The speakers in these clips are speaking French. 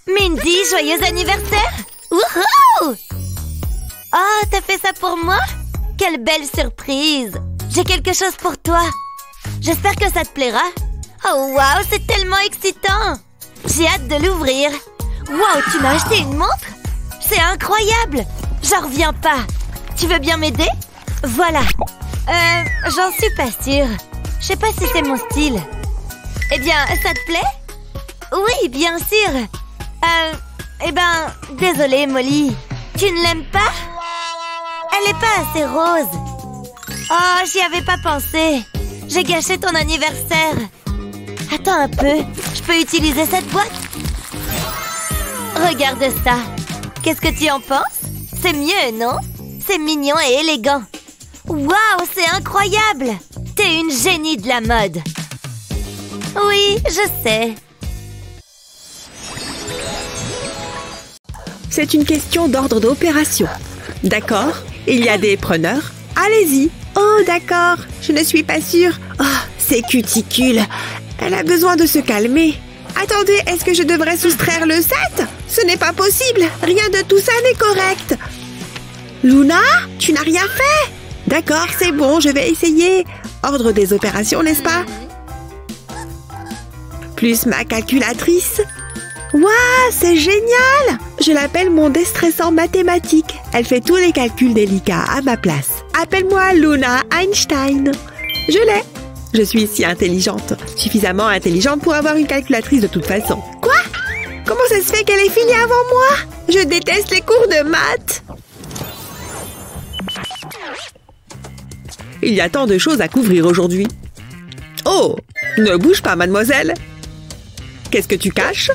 Mindy, joyeux anniversaire! Wouhou! Oh, t'as fait ça pour moi? Quelle belle surprise! J'ai quelque chose pour toi. J'espère que ça te plaira. Oh, waouh, c'est tellement excitant! J'ai hâte de l'ouvrir. Waouh, tu m'as acheté une montre? C'est incroyable! J'en reviens pas. Tu veux bien m'aider? Voilà. J'en suis pas sûre. Je sais pas si c'est mon style. Eh bien, ça te plaît? Oui, bien sûr. Eh ben, désolée, Molly. Tu ne l'aimes pas? Elle est pas assez rose. Oh, j'y avais pas pensé. J'ai gâché ton anniversaire. Attends un peu. Je peux utiliser cette boîte? Regarde ça. Qu'est-ce que tu en penses? C'est mieux, non? C'est mignon et élégant. Waouh, c'est incroyable! T'es une génie de la mode. Oui, je sais. C'est une question d'ordre d'opération. D'accord, il y a des preneurs. Allez-y. Oh, d'accord, je ne suis pas sûre. Oh, c'est cuticule. Elle a besoin de se calmer. Attendez, est-ce que je devrais soustraire le set? Ce n'est pas possible. Rien de tout ça n'est correct. Luna, tu n'as rien fait? D'accord, c'est bon, je vais essayer. Ordre des opérations, n'est-ce pas? Plus ma calculatrice. Waouh, c'est génial! Je l'appelle mon déstressant mathématique. Elle fait tous les calculs délicats à ma place. Appelle-moi Luna Einstein. Je l'ai. Je suis si intelligente. Suffisamment intelligente pour avoir une calculatrice de toute façon. Quoi? Comment ça se fait qu'elle ait fini avant moi? Je déteste les cours de maths. Il y a tant de choses à couvrir aujourd'hui. Oh! Ne bouge pas, mademoiselle. Qu'est-ce que tu caches?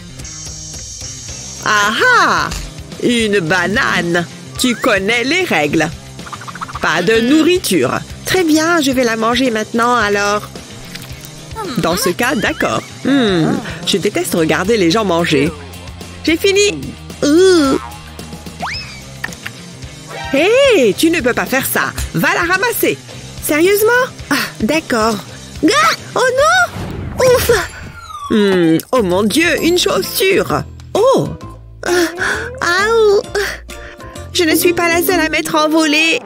Ah ah! Une banane. Tu connais les règles. Pas de nourriture. Très bien, je vais la manger maintenant, alors. Dans ce cas, d'accord. Je déteste regarder les gens manger. J'ai fini. Hé, tu ne peux pas faire ça. Va la ramasser. Sérieusement? Ah, d'accord. Ah, oh non! Ouf! Oh mon Dieu, une chaussure. Oh! Je ne suis pas la seule à m'être envolée.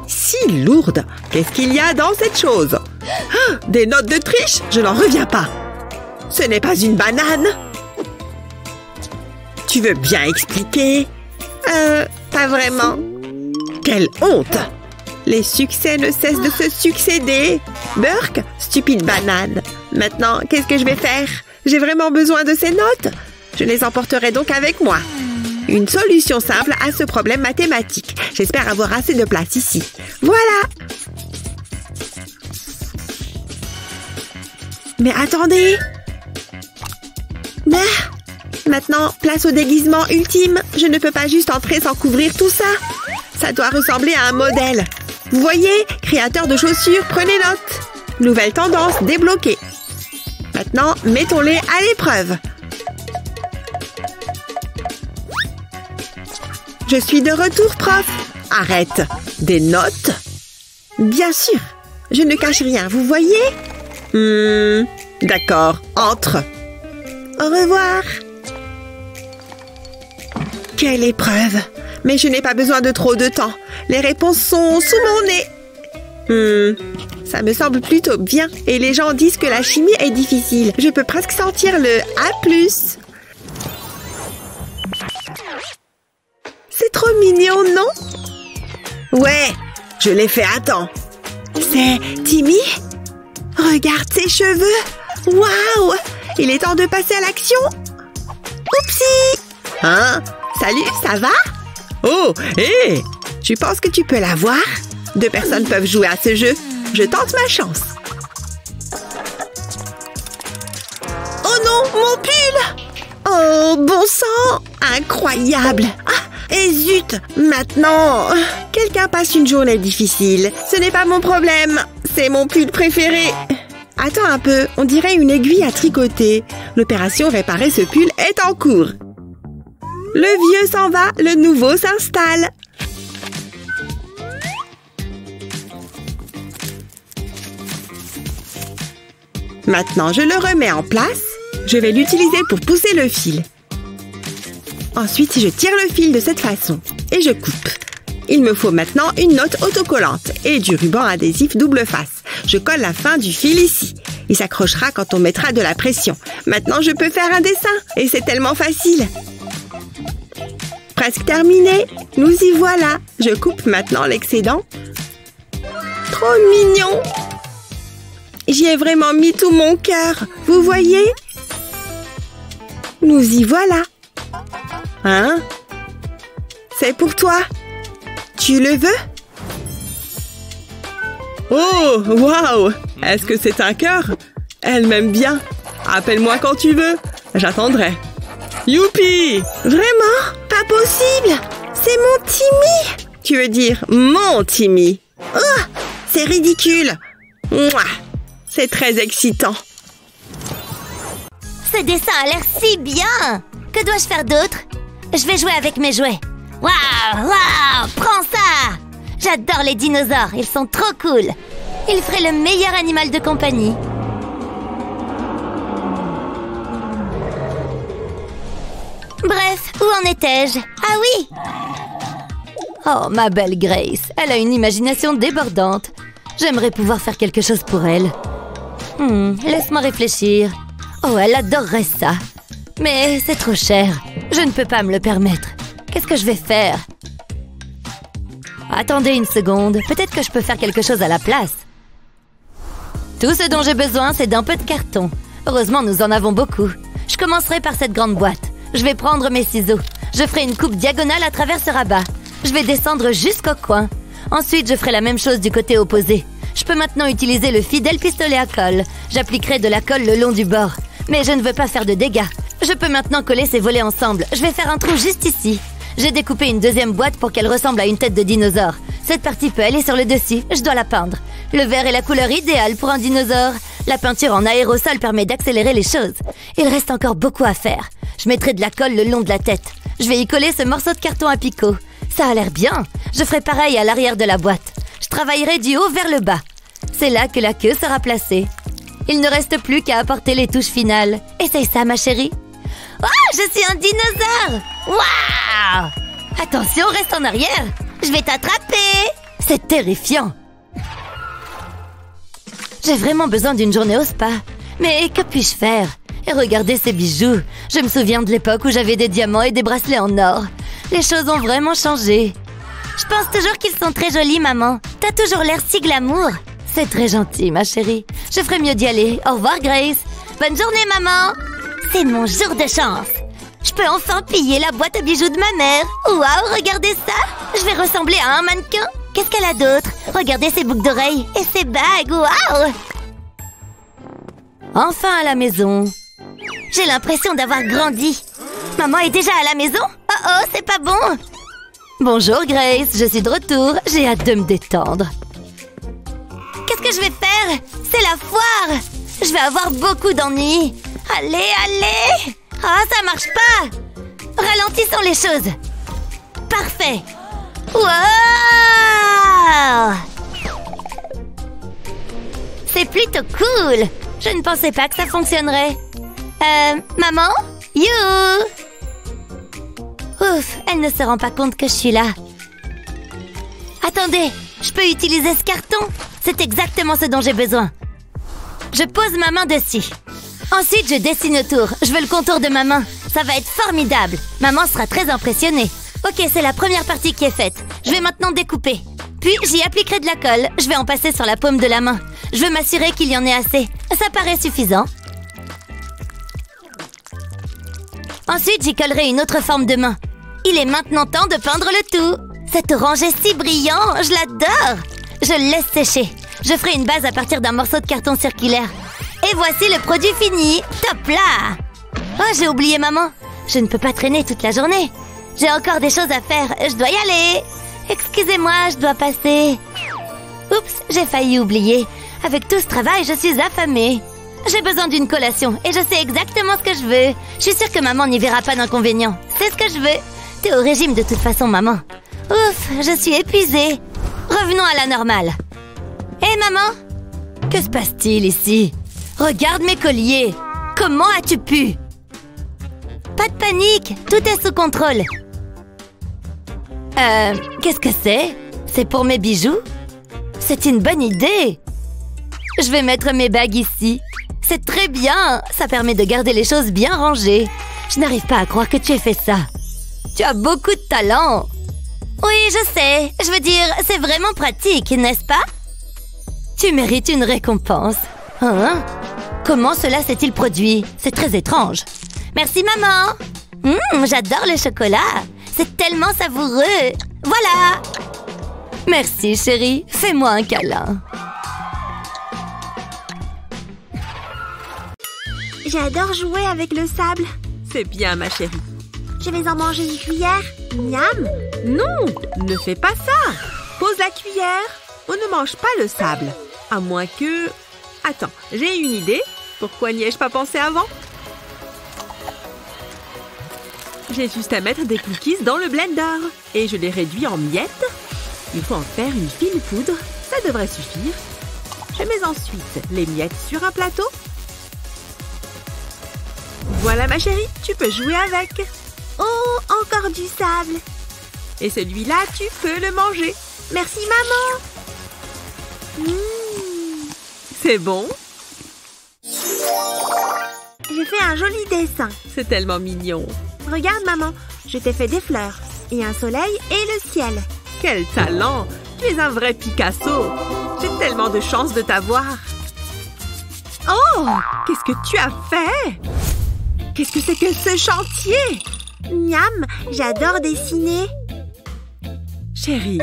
Si lourde. Qu'est-ce qu'il y a dans cette chose? Ah, des notes de triche? Je n'en reviens pas. Ce n'est pas une banane. Tu veux bien expliquer? Pas vraiment. Quelle honte! Les succès ne cessent de se succéder. Burk, stupide banane. Maintenant, qu'est-ce que je vais faire? J'ai vraiment besoin de ces notes. Je les emporterai donc avec moi. Une solution simple à ce problème mathématique. J'espère avoir assez de place ici. Voilà! Mais attendez! Maintenant, place au déguisement ultime. Je ne peux pas juste entrer sans couvrir tout ça. Ça doit ressembler à un modèle. Vous voyez? Créateur de chaussures, prenez note. Nouvelle tendance débloquée. Maintenant, mettons-les à l'épreuve. Je suis de retour, prof. Arrête. Des notes? Bien sûr. Je ne cache rien, vous voyez? D'accord. Entre. Au revoir. Quelle épreuve. Mais je n'ai pas besoin de trop de temps. Les réponses sont sous mon nez. Ça me semble plutôt bien. Et les gens disent que la chimie est difficile. Je peux presque sentir le A+. C'est trop mignon, non? Ouais, je l'ai fait à temps. C'est Timmy? Regarde ses cheveux. Waouh! Il est temps de passer à l'action. Oupsie! Hein? Salut, ça va? Oh, hé! Tu penses que tu peux la voir? 2 personnes peuvent jouer à ce jeu. Je tente ma chance. Oh non, mon pull! Oh, bon sang! Incroyable! Ah, et zut! Maintenant, quelqu'un passe une journée difficile. Ce n'est pas mon problème. C'est mon pull préféré. Attends un peu, on dirait une aiguille à tricoter. L'opération réparer ce pull est en cours. Le vieux s'en va, le nouveau s'installe. Maintenant, je le remets en place. Je vais l'utiliser pour pousser le fil. Ensuite, je tire le fil de cette façon et je coupe. Il me faut maintenant une note autocollante et du ruban adhésif double face. Je colle la fin du fil ici. Il s'accrochera quand on mettra de la pression. Maintenant, je peux faire un dessin et c'est tellement facile. Presque terminé. Nous y voilà. Je coupe maintenant l'excédent. Trop mignon. J'y ai vraiment mis tout mon cœur. Vous voyez? Nous y voilà. Hein? C'est pour toi. Tu le veux? Oh, waouh! Est-ce que c'est un cœur? Elle m'aime bien. Appelle-moi quand tu veux. J'attendrai. Youpi! Vraiment? Pas possible! C'est mon Timmy! Tu veux dire mon Timmy? Oh! C'est ridicule! Mouah! C'est très excitant. Ce dessin a l'air si bien! Que dois-je faire d'autre? Je vais jouer avec mes jouets. Waouh! Waouh! Prends ça! J'adore les dinosaures, ils sont trop cool. Ils feraient le meilleur animal de compagnie. Bref, où en étais-je? Ah oui! Oh, ma belle Grace, elle a une imagination débordante. J'aimerais pouvoir faire quelque chose pour elle. Laisse-moi réfléchir. Oh, elle adorerait ça. Mais c'est trop cher. Je ne peux pas me le permettre. Qu'est-ce que je vais faire? Attendez une seconde. Peut-être que je peux faire quelque chose à la place. Tout ce dont j'ai besoin, c'est d'un peu de carton. Heureusement, nous en avons beaucoup. Je commencerai par cette grande boîte. Je vais prendre mes ciseaux. Je ferai une coupe diagonale à travers ce rabat. Je vais descendre jusqu'au coin. Ensuite, je ferai la même chose du côté opposé. Je peux maintenant utiliser le fidèle pistolet à colle. J'appliquerai de la colle le long du bord. Mais je ne veux pas faire de dégâts. Je peux maintenant coller ces volets ensemble. Je vais faire un trou juste ici. J'ai découpé une deuxième boîte pour qu'elle ressemble à une tête de dinosaure. Cette partie peut aller sur le dessus. Je dois la peindre. Le vert est la couleur idéale pour un dinosaure. La peinture en aérosol permet d'accélérer les choses. Il reste encore beaucoup à faire. Je mettrai de la colle le long de la tête. Je vais y coller ce morceau de carton à picot. Ça a l'air bien. Je ferai pareil à l'arrière de la boîte. Je travaillerai du haut vers le bas. C'est là que la queue sera placée. Il ne reste plus qu'à apporter les touches finales. Essaye ça, ma chérie. Oh, je suis un dinosaure! Waouh! Attention, reste en arrière. Je vais t'attraper. C'est terrifiant. J'ai vraiment besoin d'une journée au spa. Mais que puis-je faire? Et regardez ces bijoux. Je me souviens de l'époque où j'avais des diamants et des bracelets en or. Les choses ont vraiment changé. Je pense toujours qu'ils sont très jolis, maman. T'as toujours l'air si glamour. C'est très gentil, ma chérie. Je ferais mieux d'y aller. Au revoir, Grace. Bonne journée, maman. C'est mon jour de chance. Je peux enfin piller la boîte à bijoux de ma mère. Waouh, regardez ça. Je vais ressembler à un mannequin. Qu'est-ce qu'elle a d'autre? Regardez ses boucles d'oreilles et ses bagues. Waouh! Enfin à la maison. J'ai l'impression d'avoir grandi. Maman est déjà à la maison? Oh oh, c'est pas bon. Bonjour Grace, je suis de retour. J'ai hâte de me détendre. Qu'est-ce que je vais faire? C'est la foire. Je vais avoir beaucoup d'ennuis. Allez, allez. Ah, ça marche pas. Ralentissons les choses. Parfait. Wow! C'est plutôt cool. Je ne pensais pas que ça fonctionnerait. Maman? You! Ouf, elle ne se rend pas compte que je suis là. Attendez, je peux utiliser ce carton. C'est exactement ce dont j'ai besoin. Je pose ma main dessus. Ensuite, je dessine autour. Je veux le contour de ma main. Ça va être formidable. Maman sera très impressionnée. Ok, c'est la première partie qui est faite. Je vais maintenant découper. Puis, j'y appliquerai de la colle. Je vais en passer sur la paume de la main. Je veux m'assurer qu'il y en ait assez. Ça paraît suffisant. Ensuite, j'y collerai une autre forme de main. Il est maintenant temps de peindre le tout. Cet orange est si brillant, je l'adore. Je le laisse sécher. Je ferai une base à partir d'un morceau de carton circulaire. Et voici le produit fini. Top là! Oh, j'ai oublié maman. Je ne peux pas traîner toute la journée. J'ai encore des choses à faire. Je dois y aller. Excusez-moi, je dois passer. Oups, j'ai failli oublier. Avec tout ce travail, je suis affamée. J'ai besoin d'une collation et je sais exactement ce que je veux. Je suis sûre que maman n'y verra pas d'inconvénient. C'est ce que je veux. T'es au régime de toute façon, maman. Ouf, je suis épuisée. Revenons à la normale. Hé, maman? Que se passe-t-il ici? Regarde mes colliers. Comment as-tu pu? Pas Pas de panique, tout est sous contrôle. Qu'est-ce que c'est? C'est pour mes bijoux? C'est une bonne idée. Je vais mettre mes bagues ici. C'est très bien, ça permet de garder les choses bien rangées. Je n'arrive pas à croire que tu aies fait ça. Tu as beaucoup de talent. Oui, je sais. Je veux dire, c'est vraiment pratique, n'est-ce pas? Tu mérites une récompense. Hein? Comment cela s'est-il produit? C'est très étrange. Merci, maman. J'adore le chocolat. C'est tellement savoureux. Voilà. Merci, chérie. Fais-moi un câlin. J'adore jouer avec le sable. C'est bien, ma chérie. Je vais en manger une cuillère. Miam. Non, ne fais pas ça. Pose la cuillère. On ne mange pas le sable. À moins que... Attends, j'ai une idée. Pourquoi n'y ai-je pas pensé avant? J'ai juste à mettre des cookies dans le blender. Et je les réduis en miettes. Il faut en faire une fine poudre. Ça devrait suffire. Je mets ensuite les miettes sur un plateau. Voilà, ma chérie, tu peux jouer avec. Oh, encore du sable. Et celui-là, tu peux le manger. Merci, maman. C'est bon? J'ai fait un joli dessin. C'est tellement mignon. Regarde, maman, je t'ai fait des fleurs, et un soleil et le ciel. Quel talent! Tu es un vrai Picasso. J'ai tellement de chance de t'avoir. Oh! Qu'est-ce que tu as fait? Qu'est-ce que c'est que ce chantier? Miam, j'adore dessiner. Chérie,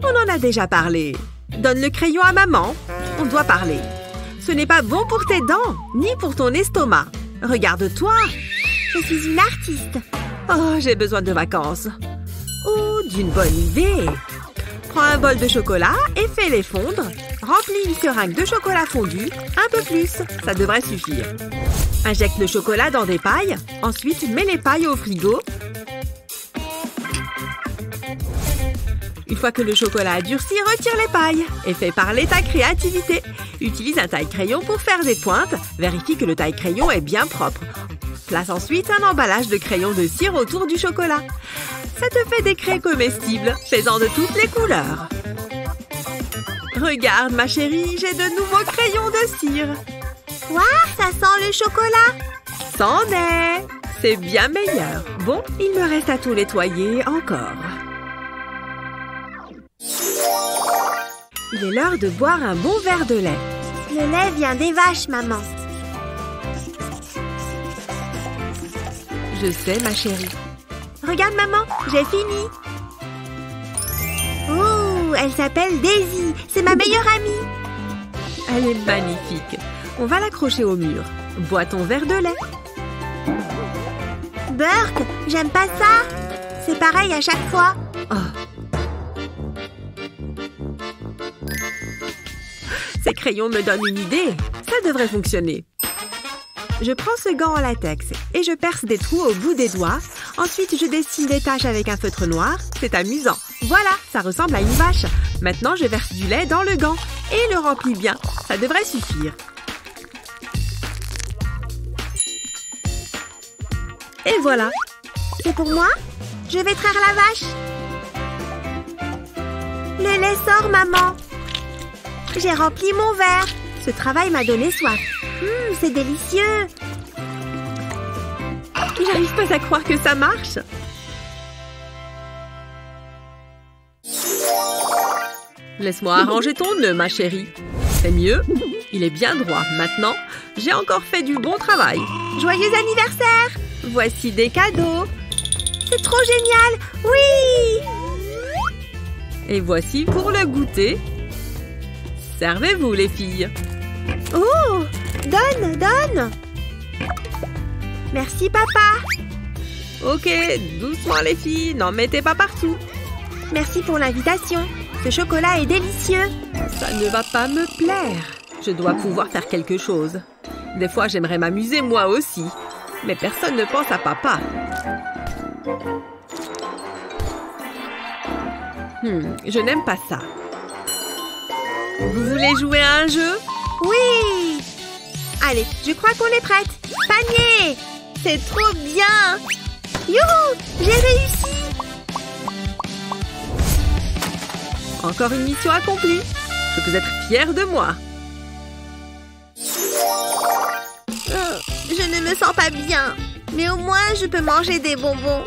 on en a déjà parlé. Donne le crayon à maman. On doit parler. Ce n'est pas bon pour tes dents, ni pour ton estomac. Regarde-toi. Je suis une artiste. Oh, j'ai besoin de vacances. Oh, d'une bonne idée. Prends un bol de chocolat et fais-les fondre. Remplis une seringue de chocolat fondu. Un peu plus, ça devrait suffire. Injecte le chocolat dans des pailles. Ensuite, mets les pailles au frigo. Une fois que le chocolat a durci, retire les pailles. Et fais parler ta créativité. Utilise un taille-crayon pour faire des pointes. Vérifie que le taille-crayon est bien propre. Place ensuite un emballage de crayons de cire autour du chocolat. Ça te fait des craies comestibles, faisant de toutes les couleurs. Regarde, ma chérie, j'ai de nouveaux crayons de cire. Waouh, ça sent le chocolat. C'en est. C'est bien meilleur. Bon, il me reste à tout nettoyer encore. Il est l'heure de boire un bon verre de lait. Le lait vient des vaches, maman. Je sais, ma chérie. Regarde, maman, j'ai fini. Oh, elle s'appelle Daisy. C'est ma meilleure amie. Elle est magnifique. On va l'accrocher au mur. Bois ton verre de lait. Burke, j'aime pas ça. C'est pareil à chaque fois. Oh. Ces crayons me donnent une idée. Ça devrait fonctionner. Je prends ce gant en latex et je perce des trous au bout des doigts. Ensuite, je dessine des taches avec un feutre noir. C'est amusant. Voilà, ça ressemble à une vache. Maintenant, je verse du lait dans le gant et le remplis bien. Ça devrait suffire. Et voilà. C'est pour moi? Je vais traire la vache. Le lait sort, maman. J'ai rempli mon verre. Ce travail m'a donné soif. C'est délicieux. J'arrive pas à croire que ça marche. Laisse-moi arranger ton nœud, ma chérie. C'est mieux. Il est bien droit. Maintenant, j'ai encore fait du bon travail. Joyeux anniversaire! Voici des cadeaux. C'est trop génial! Oui! Et voici pour le goûter. Servez-vous, les filles. Oh! Donne, donne! Merci, papa! Ok, doucement, les filles. N'en mettez pas partout. Merci pour l'invitation. Ce chocolat est délicieux. Ça ne va pas me plaire. Je dois pouvoir faire quelque chose. Des fois, j'aimerais m'amuser moi aussi. Mais personne ne pense à papa. Je n'aime pas ça. Vous voulez jouer à un jeu? Oui! Allez, je crois qu'on est prête. Panier! C'est trop bien! Youhou! J'ai réussi! Encore une mission accomplie. Je peux être fière de moi. Je ne me sens pas bien. Mais au moins, je peux manger des bonbons.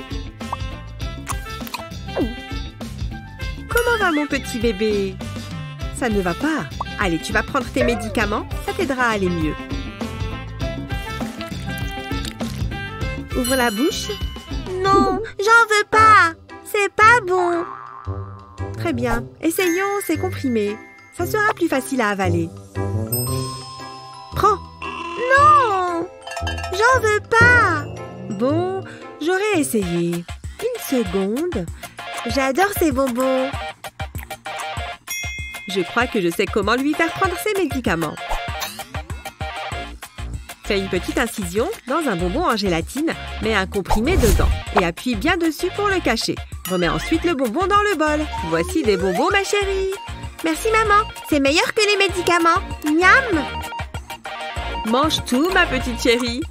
Comment va mon petit bébé? Ça ne va pas. Allez, tu vas prendre tes médicaments. Ça t'aidera à aller mieux. Ouvre la bouche. Non, j'en veux pas. C'est pas bon. Très bien. Essayons ces comprimés. Ça sera plus facile à avaler. Prends. Non, j'en veux pas. Bon, j'aurais essayé. Une seconde. J'adore ces bonbons. Je crois que je sais comment lui faire prendre ses médicaments. Fais une petite incision dans un bonbon en gélatine, mets un comprimé dedans et appuie bien dessus pour le cacher. Remets ensuite le bonbon dans le bol. Voici des bonbons, ma chérie. Merci maman, c'est meilleur que les médicaments. Miam! Mange tout, ma petite chérie.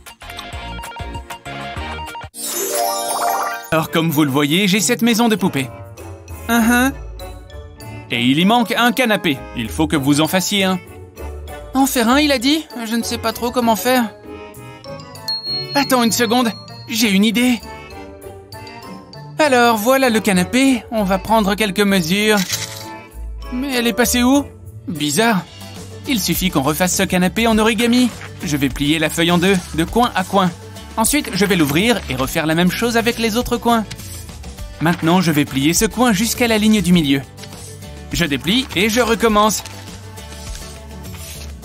Alors, comme vous le voyez, j'ai cette maison de poupées. Et il y manque un canapé. Il faut que vous en fassiez un. En faire un, il a dit? Je ne sais pas trop comment faire. Attends une seconde, j'ai une idée. Alors, voilà le canapé. On va prendre quelques mesures. Mais elle est passée où? Bizarre. Il suffit qu'on refasse ce canapé en origami. Je vais plier la feuille en deux, de coin à coin. Ensuite, je vais l'ouvrir et refaire la même chose avec les autres coins. Maintenant, je vais plier ce coin jusqu'à la ligne du milieu. Je déplie et je recommence.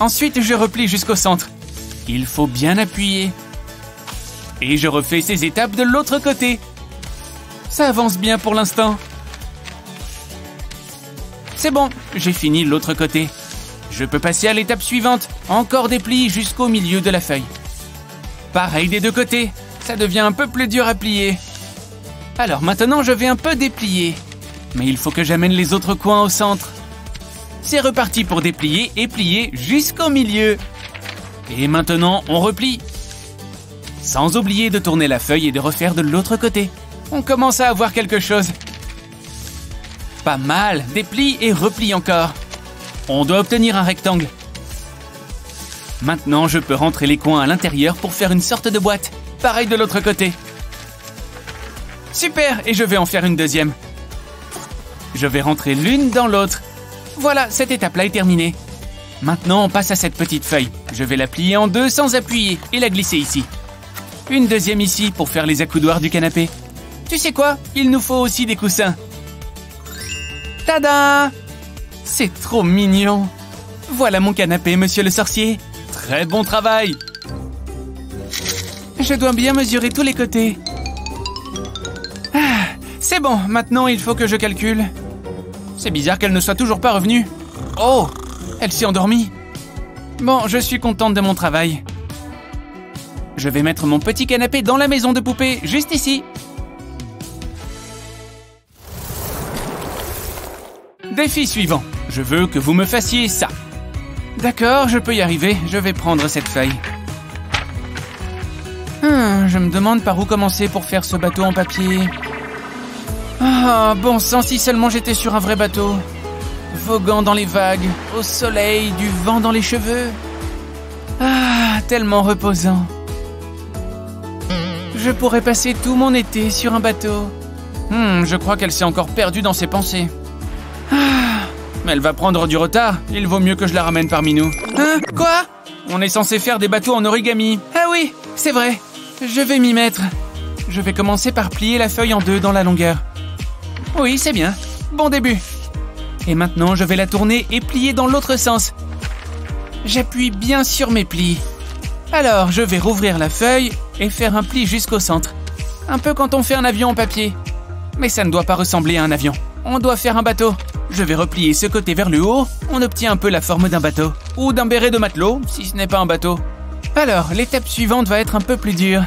Ensuite, je replie jusqu'au centre. Il faut bien appuyer. Et je refais ces étapes de l'autre côté. Ça avance bien pour l'instant. C'est bon, j'ai fini l'autre côté. Je peux passer à l'étape suivante. Encore des plis jusqu'au milieu de la feuille. Pareil des deux côtés. Ça devient un peu plus dur à plier. Alors maintenant, je vais un peu déplier. Mais il faut que j'amène les autres coins au centre. C'est reparti pour déplier et plier jusqu'au milieu. Et maintenant, on replie. Sans oublier de tourner la feuille et de refaire de l'autre côté. On commence à avoir quelque chose. Pas mal, déplie et replie encore. On doit obtenir un rectangle. Maintenant, je peux rentrer les coins à l'intérieur pour faire une sorte de boîte. Pareil de l'autre côté. Super, et je vais en faire une deuxième. Je vais rentrer l'une dans l'autre. Voilà, cette étape-là est terminée. Maintenant, on passe à cette petite feuille. Je vais la plier en deux sans appuyer et la glisser ici. Une deuxième ici pour faire les accoudoirs du canapé. Tu sais quoi? Il nous faut aussi des coussins. Tada! C'est trop mignon. Voilà mon canapé, monsieur le sorcier. Très bon travail. Je dois bien mesurer tous les côtés. Ah, c'est bon, maintenant il faut que je calcule. C'est bizarre qu'elle ne soit toujours pas revenue. Oh, elle s'est endormie. Bon, je suis contente de mon travail. Je vais mettre mon petit canapé dans la maison de poupée, juste ici. Défi suivant. Je veux que vous me fassiez ça. D'accord, je peux y arriver. Je vais prendre cette feuille. Je me demande par où commencer pour faire ce bateau en papier. Ah, bon sang, si seulement j'étais sur un vrai bateau. Voguant dans les vagues, au soleil, du vent dans les cheveux. Ah, tellement reposant. Je pourrais passer tout mon été sur un bateau. Je crois qu'elle s'est encore perdue dans ses pensées. Mais elle va prendre du retard. Il vaut mieux que je la ramène parmi nous. Hein? Quoi? On est censé faire des bateaux en origami. Ah oui, c'est vrai. Je vais m'y mettre. Je vais commencer par plier la feuille en deux dans la longueur. Oui, c'est bien. Bon début. Et maintenant, je vais la tourner et plier dans l'autre sens. J'appuie bien sur mes plis. Alors, je vais rouvrir la feuille et faire un pli jusqu'au centre. Un peu quand on fait un avion en papier. Mais ça ne doit pas ressembler à un avion. On doit faire un bateau. Je vais replier ce côté vers le haut. On obtient un peu la forme d'un bateau. Ou d'un béret de matelot, si ce n'est pas un bateau. Alors, l'étape suivante va être un peu plus dure.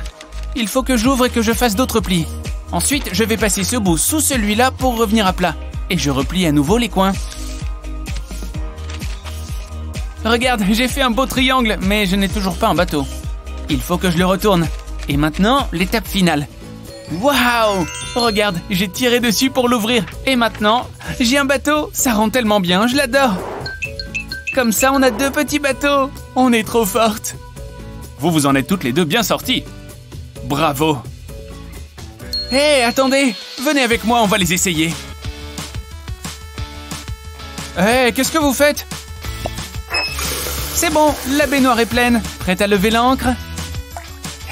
Il faut que j'ouvre et que je fasse d'autres plis. Ensuite, je vais passer ce bout sous celui-là pour revenir à plat. Et je replie à nouveau les coins. Regarde, j'ai fait un beau triangle, mais je n'ai toujours pas un bateau. Il faut que je le retourne. Et maintenant, l'étape finale. Waouh! Regarde, j'ai tiré dessus pour l'ouvrir. Et maintenant, j'ai un bateau. Ça rend tellement bien, je l'adore. Comme ça, on a 2 petits bateaux. On est trop fortes. Vous en êtes toutes les 2 bien sorties. Bravo. Hé, attendez. Venez avec moi, on va les essayer. Hé, qu'est-ce que vous faites? C'est bon, la baignoire est pleine. Prête à lever l'ancre?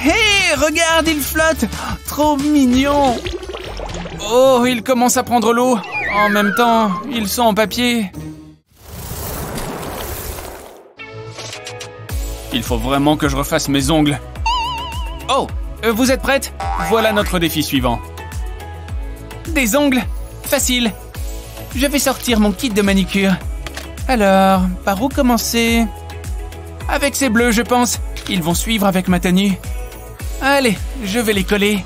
Hé, regarde, il flotte. Trop mignon. Oh, il commence à prendre l'eau. En même temps, ils sont en papier. Il faut vraiment que je refasse mes ongles. Oh, vous êtes prête? Voilà notre défi suivant. Des ongles? Facile. Je vais sortir mon kit de manicure. Alors, par où commencer? Avec ces bleus, je pense. Ils vont suivre avec ma tenue. Allez, je vais les coller.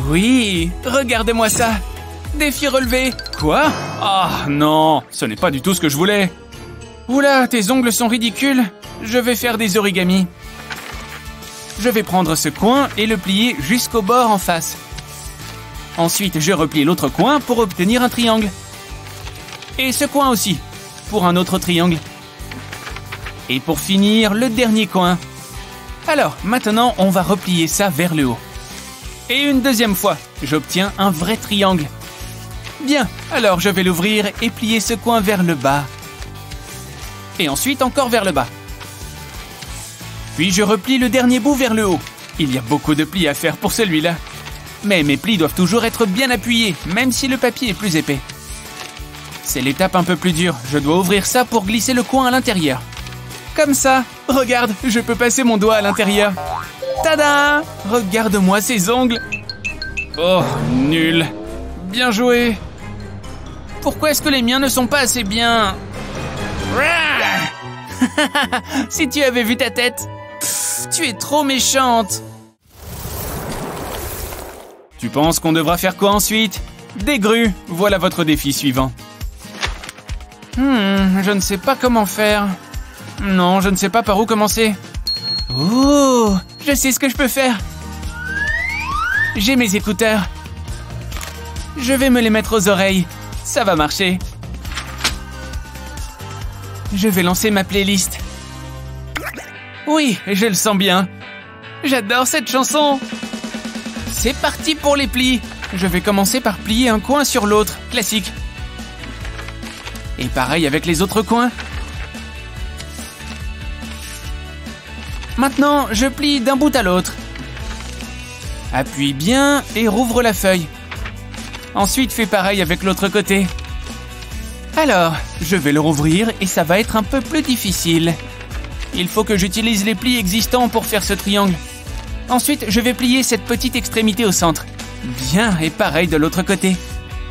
Oui, regardez-moi ça. Défi relevé. Quoi? Ah non, ce n'est pas du tout ce que je voulais. Oula, tes ongles sont ridicules. Je vais faire des origamis. Je vais prendre ce coin et le plier jusqu'au bord en face. Ensuite, je replie l'autre coin pour obtenir un triangle. Et ce coin aussi, pour un autre triangle. Et pour finir, le dernier coin. Alors, maintenant, on va replier ça vers le haut. Et une deuxième fois, j'obtiens un vrai triangle. Bien, alors je vais l'ouvrir et plier ce coin vers le bas. Et ensuite encore vers le bas. Puis je replie le dernier bout vers le haut. Il y a beaucoup de plis à faire pour celui-là. Mais mes plis doivent toujours être bien appuyés, même si le papier est plus épais. C'est l'étape un peu plus dure. Je dois ouvrir ça pour glisser le coin à l'intérieur. Comme ça. Regarde, je peux passer mon doigt à l'intérieur. Tada! Regarde-moi ces ongles. Oh, nul. Bien joué. Pourquoi est-ce que les miens ne sont pas assez bien? Si tu avais vu ta tête. Tu es trop méchante. Tu penses qu'on devra faire quoi ensuite? Des grues. Voilà votre défi suivant. Je ne sais pas comment faire. Non, je ne sais pas par où commencer. Oh, je sais ce que je peux faire. J'ai mes écouteurs. Je vais me les mettre aux oreilles. Ça va marcher. Je vais lancer ma playlist. Oui, je le sens bien. J'adore cette chanson. C'est parti pour les plis. Je vais commencer par plier un coin sur l'autre. Classique. Et pareil avec les autres coins. Maintenant, je plie d'un bout à l'autre. Appuie bien et rouvre la feuille. Ensuite, fais pareil avec l'autre côté. Alors, je vais le rouvrir et ça va être un peu plus difficile. Il faut que j'utilise les plis existants pour faire ce triangle. Ensuite, je vais plier cette petite extrémité au centre. Bien, et pareil de l'autre côté.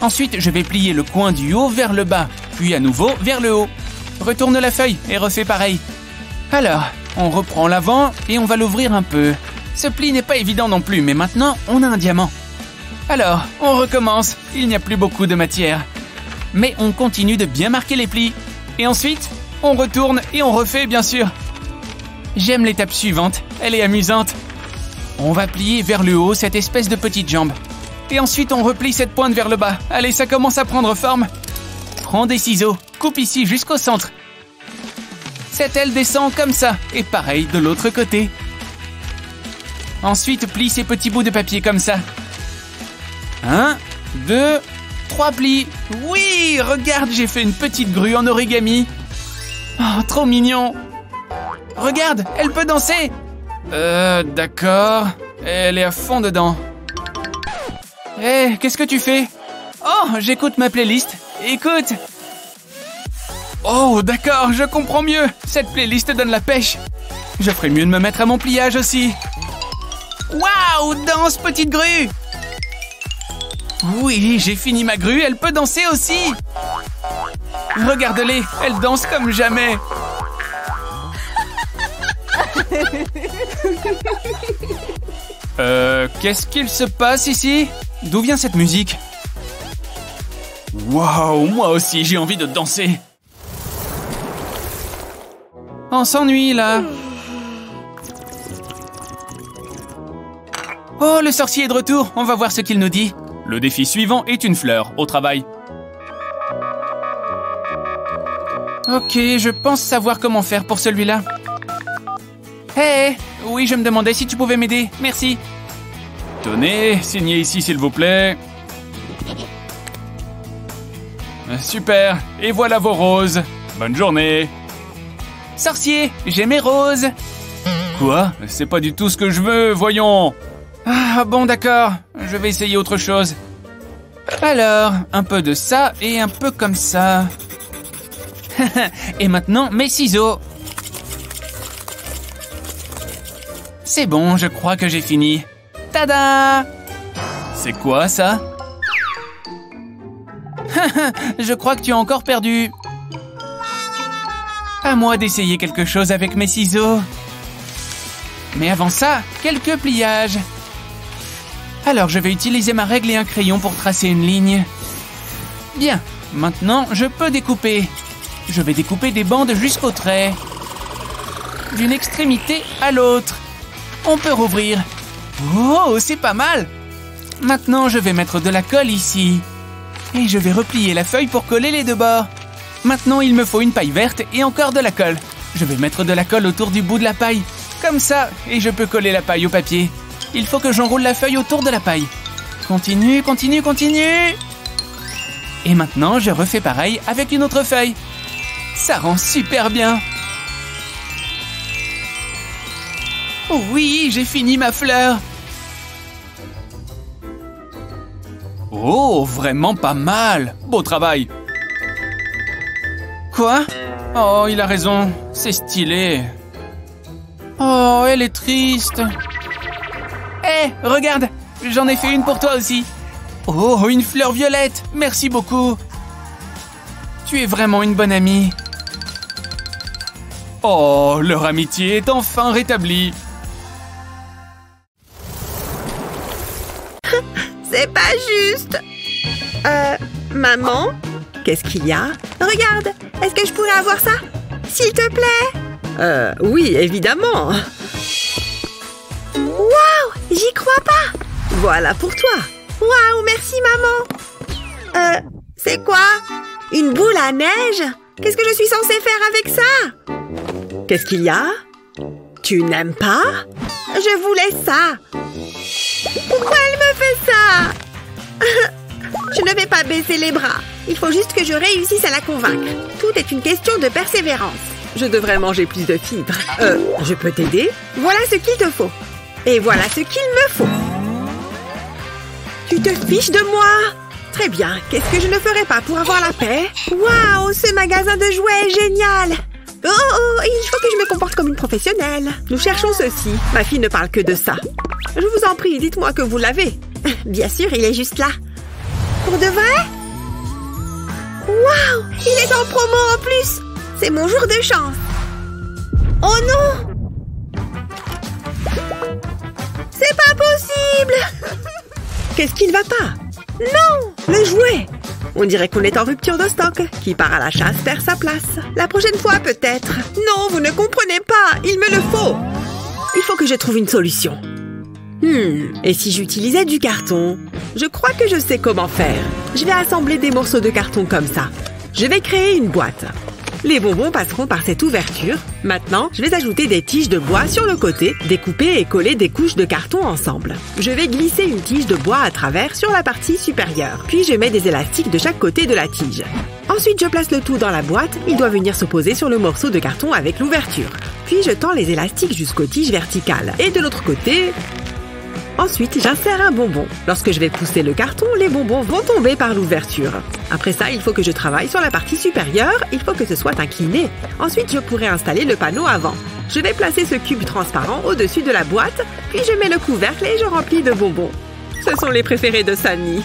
Ensuite, je vais plier le coin du haut vers le bas, puis à nouveau vers le haut. Retourne la feuille et refais pareil. Alors, on reprend l'avant et on va l'ouvrir un peu. Ce pli n'est pas évident non plus, mais maintenant, on a un diamant. Alors, on recommence. Il n'y a plus beaucoup de matière. Mais on continue de bien marquer les plis. Et ensuite, on retourne et on refait, bien sûr. J'aime l'étape suivante. Elle est amusante. On va plier vers le haut cette espèce de petite jambe. Et ensuite, on replie cette pointe vers le bas. Allez, ça commence à prendre forme. Prends des ciseaux. Coupe ici jusqu'au centre. Cette aile descend comme ça. Et pareil de l'autre côté. Ensuite, plie ces petits bouts de papier comme ça. 1, 2, 3 plis. Oui, regarde, j'ai fait une petite grue en origami. Oh, trop mignon. Regarde, elle peut danser. D'accord. Elle est à fond dedans. Hé, qu'est-ce que tu fais? Oh, j'écoute ma playlist. Écoute. Oh, d'accord, je comprends mieux. Cette playlist donne la pêche. Je ferais mieux de me mettre à mon pliage aussi. Waouh, danse, petite grue. Oui, j'ai fini ma grue, elle peut danser aussi. Regarde-les, elle danse comme jamais. Qu'est-ce qu'il se passe ici? D'où vient cette musique? Waouh, moi aussi j'ai envie de danser. On s'ennuie là. Oh, le sorcier est de retour. On va voir ce qu'il nous dit. Le défi suivant est une fleur. Au travail. Ok, je pense savoir comment faire pour celui-là. Hé, oui, je me demandais si tu pouvais m'aider. Merci. Tenez, signez ici s'il vous plaît. Super, et voilà vos roses. Bonne journée. Sorcier, j'ai mes roses. Quoi? C'est pas du tout ce que je veux, voyons. Ah bon, d'accord, je vais essayer autre chose. Alors, un peu de ça et un peu comme ça. Et maintenant, mes ciseaux. C'est bon, je crois que j'ai fini. Tada! C'est quoi ça? Je crois que tu as encore perdu. À moi d'essayer quelque chose avec mes ciseaux. Mais avant ça, quelques pliages. Alors je vais utiliser ma règle et un crayon pour tracer une ligne. Bien, maintenant je peux découper. Je vais découper des bandes jusqu'au trait. D'une extrémité à l'autre. On peut rouvrir. Oh, c'est pas mal! Maintenant, je vais mettre de la colle ici. Et je vais replier la feuille pour coller les deux bords. Maintenant, il me faut une paille verte et encore de la colle. Je vais mettre de la colle autour du bout de la paille. Comme ça, et je peux coller la paille au papier. Il faut que j'enroule la feuille autour de la paille. Continue, continue, continue! Et maintenant, je refais pareil avec une autre feuille. Ça rend super bien! Oh oui, j'ai fini ma fleur. Oh, vraiment pas mal. Beau travail. Quoi? Oh, il a raison. C'est stylé. Oh, elle est triste. Hé, regarde. J'en ai fait une pour toi aussi. Oh, une fleur violette. Merci beaucoup. Tu es vraiment une bonne amie. Oh, leur amitié est enfin rétablie. C'est pas juste. Maman? Qu'est-ce qu'il y a? Regarde, est-ce que je pourrais avoir ça? S'il te plaît? Oui, évidemment. Waouh, j'y crois pas. Voilà pour toi. Waouh, merci maman. C'est quoi? Une boule à neige? Qu'est-ce que je suis censée faire avec ça? Qu'est-ce qu'il y a? Tu n'aimes pas? Je voulais ça. Pourquoi elle me fait ça? Je ne vais pas baisser les bras. Il faut juste que je réussisse à la convaincre. Tout est une question de persévérance. Je devrais manger plus de fibres. Je peux t'aider? Voilà ce qu'il te faut. Et voilà ce qu'il me faut. Tu te fiches de moi? Très bien. Qu'est-ce que je ne ferais pas pour avoir la paix? Waouh, ce magasin de jouets est génial. Oh, il faut que je me comporte comme une professionnelle. Nous cherchons ceci. Ma fille ne parle que de ça. Je vous en prie, dites-moi que vous l'avez. Bien sûr, il est juste là. Pour de vrai? Waouh, il est en promo en plus. C'est mon jour de chance. Oh non! C'est pas possible! Qu'est-ce qui ne va pas? Non! Le jouet! On dirait qu'on est en rupture de stock. Qui part à la chasse perd sa place. La prochaine fois, peut-être. Non, vous ne comprenez pas. Il me le faut. Il faut que je trouve une solution. Et si j'utilisais du carton? Je crois que je sais comment faire. Je vais assembler des morceaux de carton comme ça. Je vais créer une boîte. Les bonbons passeront par cette ouverture. Maintenant, je vais ajouter des tiges de bois sur le côté, découper et coller des couches de carton ensemble. Je vais glisser une tige de bois à travers sur la partie supérieure. Puis je mets des élastiques de chaque côté de la tige. Ensuite, je place le tout dans la boîte. Il doit venir se poser sur le morceau de carton avec l'ouverture. Puis je tends les élastiques jusqu'aux tiges verticales. Et de l'autre côté... Ensuite, j'insère un bonbon. Lorsque je vais pousser le carton, les bonbons vont tomber par l'ouverture. Après ça, il faut que je travaille sur la partie supérieure. Il faut que ce soit incliné. Ensuite, je pourrai installer le panneau avant. Je vais placer ce cube transparent au-dessus de la boîte. Puis je mets le couvercle et je remplis de bonbons. Ce sont les préférés de Sunny.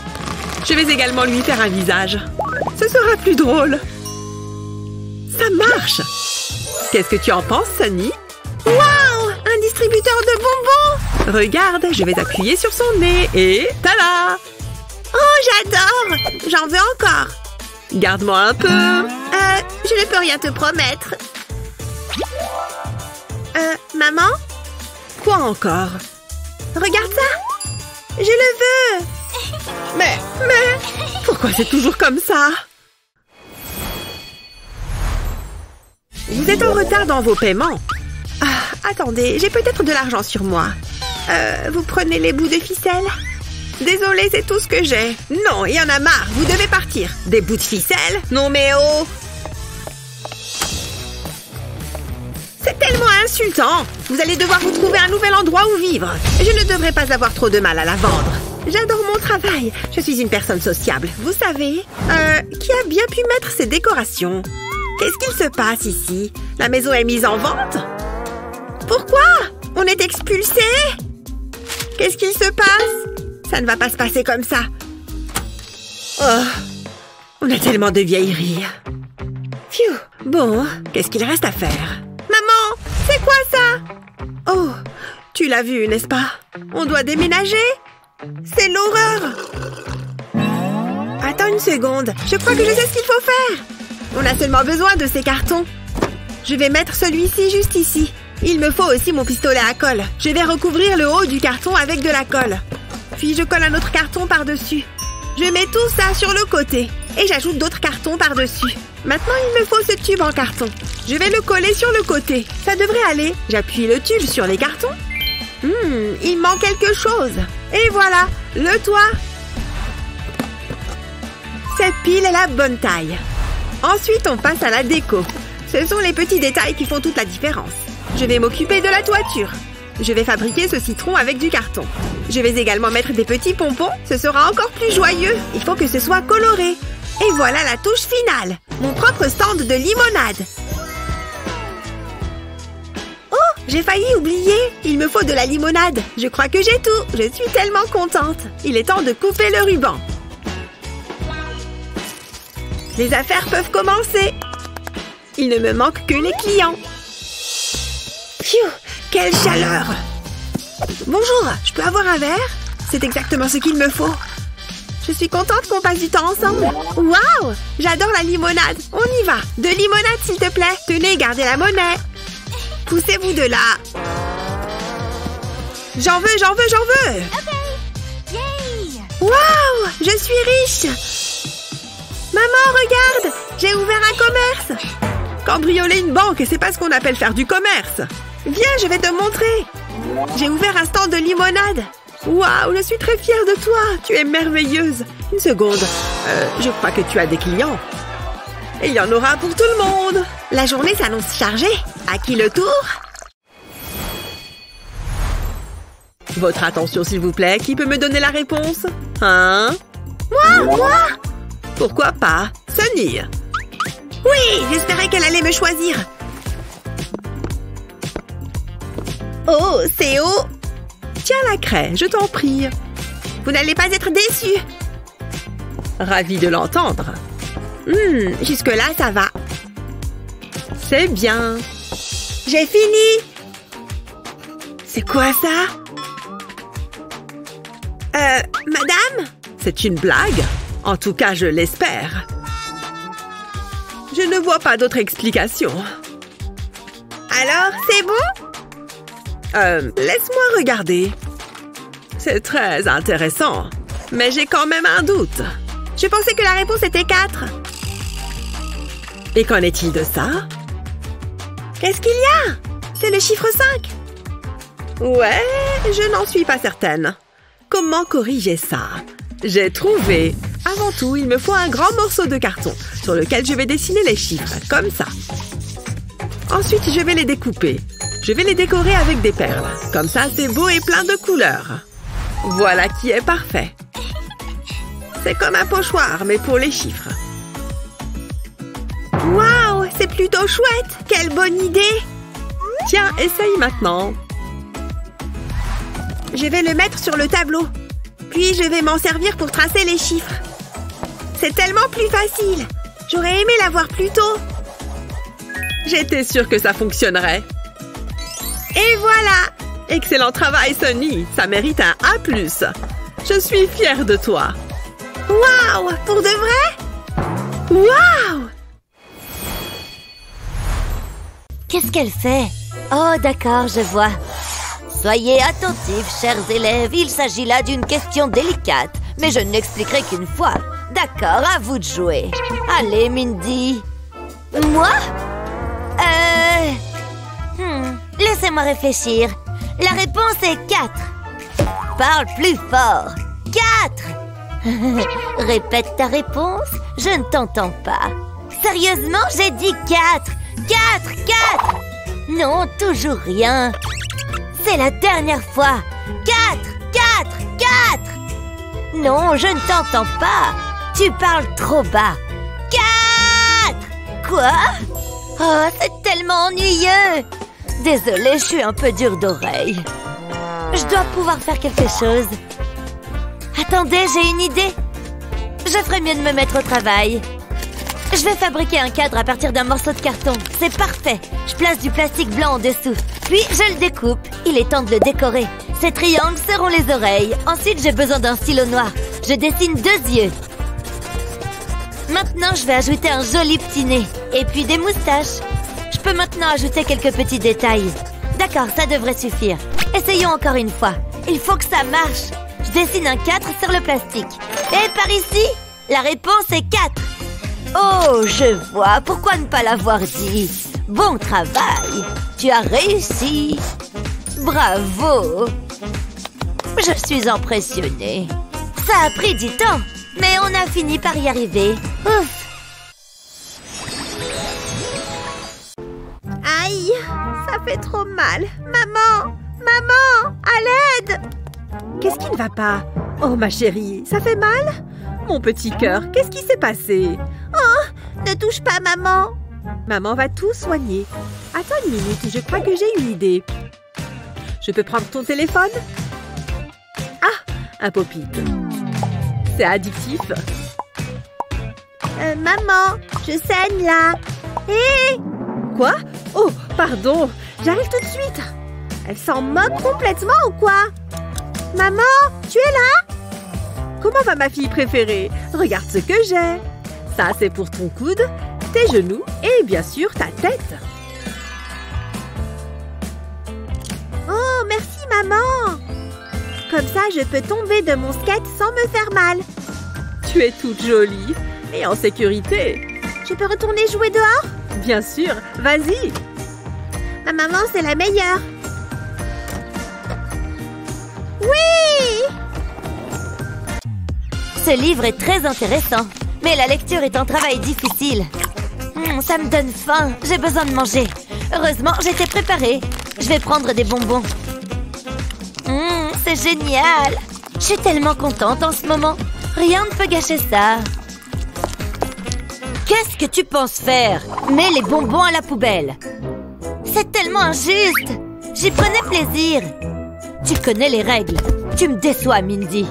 Je vais également lui faire un visage. Ce sera plus drôle. Ça marche! Qu'est-ce que tu en penses, Sunny? Waouh! Un distributeur de bonbons! Regarde, je vais appuyer sur son nez et... tada! Oh, j'adore! J'en veux encore! Garde-moi un peu! Je ne peux rien te promettre. Maman? Quoi encore? Regarde ça! Je le veux. Mais, pourquoi c'est toujours comme ça? Vous êtes en retard dans vos paiements. Ah, attendez, j'ai peut-être de l'argent sur moi. Vous prenez les bouts de ficelle? Désolée, c'est tout ce que j'ai. Non, il y en a marre, vous devez partir. Des bouts de ficelle? Non mais oh! C'est tellement insultant. Vous allez devoir vous trouver un nouvel endroit où vivre. Je ne devrais pas avoir trop de mal à la vendre. J'adore mon travail. Je suis une personne sociable, vous savez. Qui a bien pu mettre ces décorations? Qu'est-ce qu'il se passe ici? La maison est mise en vente? Pourquoi? On est expulsés? Qu'est-ce qu'il se passe? Ça ne va pas se passer comme ça. Oh, on a tellement de vieilleries. Phew. Bon, qu'est-ce qu'il reste à faire? Maman, c'est quoi ça? Oh, tu l'as vu, n'est-ce pas? On doit déménager? C'est l'horreur! Attends une seconde, je crois que je sais ce qu'il faut faire. On a seulement besoin de ces cartons. Je vais mettre celui-ci juste ici. Il me faut aussi mon pistolet à colle. Je vais recouvrir le haut du carton avec de la colle. Puis je colle un autre carton par-dessus. Je mets tout ça sur le côté. Et j'ajoute d'autres cartons par-dessus. Maintenant, il me faut ce tube en carton. Je vais le coller sur le côté. Ça devrait aller. J'appuie le tube sur les cartons. Il manque quelque chose. Et voilà, le toit. Cette pile est la bonne taille. Ensuite, on passe à la déco. Ce sont les petits détails qui font toute la différence. Je vais m'occuper de la toiture. Je vais fabriquer ce citron avec du carton. Je vais également mettre des petits pompons. Ce sera encore plus joyeux. Il faut que ce soit coloré. Et voilà la touche finale. Mon propre stand de limonade. Oh, j'ai failli oublier. Il me faut de la limonade. Je crois que j'ai tout. Je suis tellement contente. Il est temps de couper le ruban. Les affaires peuvent commencer. Il ne me manque que les clients. Phew, quelle chaleur! Bonjour, je peux avoir un verre? C'est exactement ce qu'il me faut. Je suis contente qu'on passe du temps ensemble. Waouh! J'adore la limonade. On y va. De limonade, s'il te plaît. Tenez, gardez la monnaie. Poussez-vous de là. J'en veux, j'en veux, j'en veux. Waouh! Je suis riche. Maman, regarde! J'ai ouvert un commerce. Cambrioler une banque, c'est pas ce qu'on appelle faire du commerce. Viens, je vais te montrer. J'ai ouvert un stand de limonade. Waouh, je suis très fière de toi. Tu es merveilleuse. Une seconde. Je crois que tu as des clients. Et il y en aura pour tout le monde. La journée s'annonce chargée. À qui le tour? Votre attention, s'il vous plaît. Qui peut me donner la réponse? Hein? Moi? Pourquoi pas? Sunny. Oui, j'espérais qu'elle allait me choisir. Oh, c'est haut. Tiens la craie, je t'en prie. Vous n'allez pas être déçus. Ravie de l'entendre. Jusque-là, ça va. C'est bien. J'ai fini. C'est quoi ça? Madame? C'est une blague? En tout cas, je l'espère. Je ne vois pas d'autre explication. Alors, c'est bon? Laisse-moi regarder. C'est très intéressant. Mais j'ai quand même un doute. Je pensais que la réponse était 4. Et qu'en est-il de ça? Qu'est-ce qu'il y a? C'est le chiffre 5. Ouais, je n'en suis pas certaine. Comment corriger ça? J'ai trouvé. Avant tout, il me faut un grand morceau de carton sur lequel je vais dessiner les chiffres, comme ça. Ensuite, je vais les découper. Je vais les décorer avec des perles. Comme ça, c'est beau et plein de couleurs. Voilà qui est parfait. C'est comme un pochoir, mais pour les chiffres. Waouh, c'est plutôt chouette! Quelle bonne idée! Tiens, essaye maintenant. Je vais le mettre sur le tableau. Puis, je vais m'en servir pour tracer les chiffres. C'est tellement plus facile. J'aurais aimé l'avoir plus tôt. J'étais sûre que ça fonctionnerait. Et voilà! Excellent travail, Sunny. Ça mérite un A+. Je suis fière de toi. Waouh! Pour de vrai? Waouh! Qu'est-ce qu'elle fait? Oh, d'accord, je vois. Soyez attentifs, chers élèves. Il s'agit là d'une question délicate. Mais je ne l'expliquerai qu'une fois. D'accord, à vous de jouer. Allez, Mindy. Moi? Laissez-moi réfléchir. La réponse est 4. Parle plus fort. 4. Répète ta réponse. Je ne t'entends pas. Sérieusement, j'ai dit 4. 4. Non, toujours rien. C'est la dernière fois. 4. Non, je ne t'entends pas. Tu parles trop bas. 4. Quoi? Oh, c'est tellement ennuyeux. Désolée, je suis un peu dure d'oreille. Je dois pouvoir faire quelque chose. Attendez, j'ai une idée. Je ferais mieux de me mettre au travail. Je vais fabriquer un cadre à partir d'un morceau de carton. C'est parfait. Je place du plastique blanc en dessous. Puis, je le découpe. Il est temps de le décorer. Ces triangles seront les oreilles. Ensuite, j'ai besoin d'un stylo noir. Je dessine 2 yeux. Maintenant, je vais ajouter un joli petit nez. Et puis des moustaches. Je peux maintenant ajouter quelques petits détails. D'accord, ça devrait suffire. Essayons encore une fois. Il faut que ça marche. Je dessine un 4 sur le plastique. Et par ici, la réponse est 4. Oh, je vois. Pourquoi ne pas l'avoir dit? Bon travail. Tu as réussi. Bravo. Je suis impressionnée. Ça a pris du temps, mais on a fini par y arriver. Ouf. Aïe, ça fait trop mal. Maman, à l'aide! Qu'est-ce qui ne va pas? Oh, ma chérie, ça fait mal? Mon petit cœur, qu'est-ce qui s'est passé? Oh, ne touche pas maman. Maman va tout soigner. Attends une minute, je crois que j'ai une idée. Je peux prendre ton téléphone? Ah, un pop-it. C'est addictif. Maman, je saigne là. Hé! Quoi? Oh, pardon, j'arrive tout de suite. Elle s'en moque complètement ou quoi? Maman, tu es là? Comment va ma fille préférée? Regarde ce que j'ai. Ça, c'est pour ton coude, tes genoux et bien sûr ta tête. Oh, merci maman. Comme ça, je peux tomber de mon skate sans me faire mal. Tu es toute jolie et en sécurité. Je peux retourner jouer dehors? Bien sûr, vas-y. Ma maman, c'est la meilleure. Oui! Ce livre est très intéressant, mais la lecture est un travail difficile. Ça me donne faim, j'ai besoin de manger. Heureusement, j'étais préparée. Je vais prendre des bonbons. C'est génial! Je suis tellement contente en ce moment. Rien ne peut gâcher ça. Qu'est-ce que tu penses faire? Mets les bonbons à la poubelle. C'est tellement injuste. J'y prenais plaisir. Tu connais les règles. Tu me déçois, Mindy.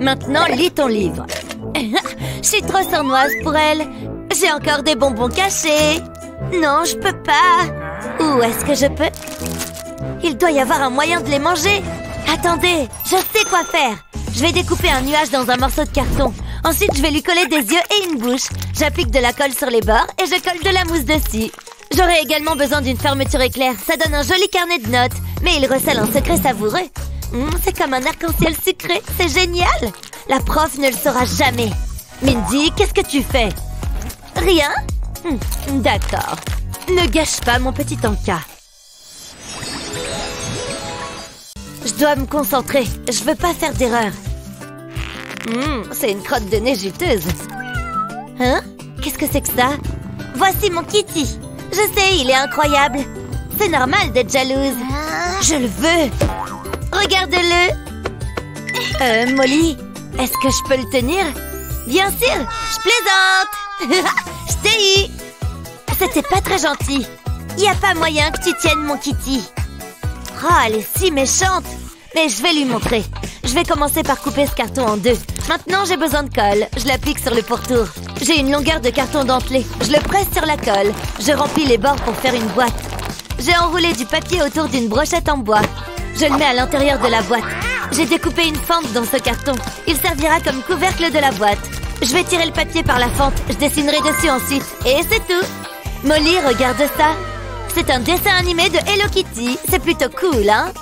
Maintenant, lis ton livre. Je suis trop sournoise pour elle. J'ai encore des bonbons cachés. Non, je peux pas. Où est-ce que je peux? Il doit y avoir un moyen de les manger. Attendez, je sais quoi faire. Je vais découper un nuage dans un morceau de carton. Ensuite, je vais lui coller des yeux et une bouche. J'applique de la colle sur les bords et je colle de la mousse dessus. J'aurai également besoin d'une fermeture éclair. Ça donne un joli carnet de notes. Mais il recèle un secret savoureux. C'est comme un arc-en-ciel sucré. C'est génial. La prof ne le saura jamais. Mindy, qu'est-ce que tu fais? Rien? D'accord. Ne gâche pas mon petit encas. Je dois me concentrer. Je veux pas faire d'erreur. C'est une crotte de nez juteuse. Hein? Qu'est-ce que c'est que ça? Voici mon Kitty. Je sais, il est incroyable. C'est normal d'être jalouse. Je le veux. Regarde-le. Molly, est-ce que je peux le tenir? Bien sûr, je plaisante. Je t'ai eu. C'était pas très gentil. Y a pas moyen que tu tiennes mon Kitty. Oh, elle est si méchante. Mais je vais lui montrer. Je vais commencer par couper ce carton en 2. Maintenant, j'ai besoin de colle. Je l'applique sur le pourtour. J'ai une longueur de carton dentelé. Je le presse sur la colle. Je remplis les bords pour faire une boîte. J'ai enroulé du papier autour d'une brochette en bois. Je le mets à l'intérieur de la boîte. J'ai découpé une fente dans ce carton. Il servira comme couvercle de la boîte. Je vais tirer le papier par la fente. Je dessinerai dessus ensuite. Et c'est tout. Molly, regarde ça. C'est un dessin animé de Hello Kitty. C'est plutôt cool, hein?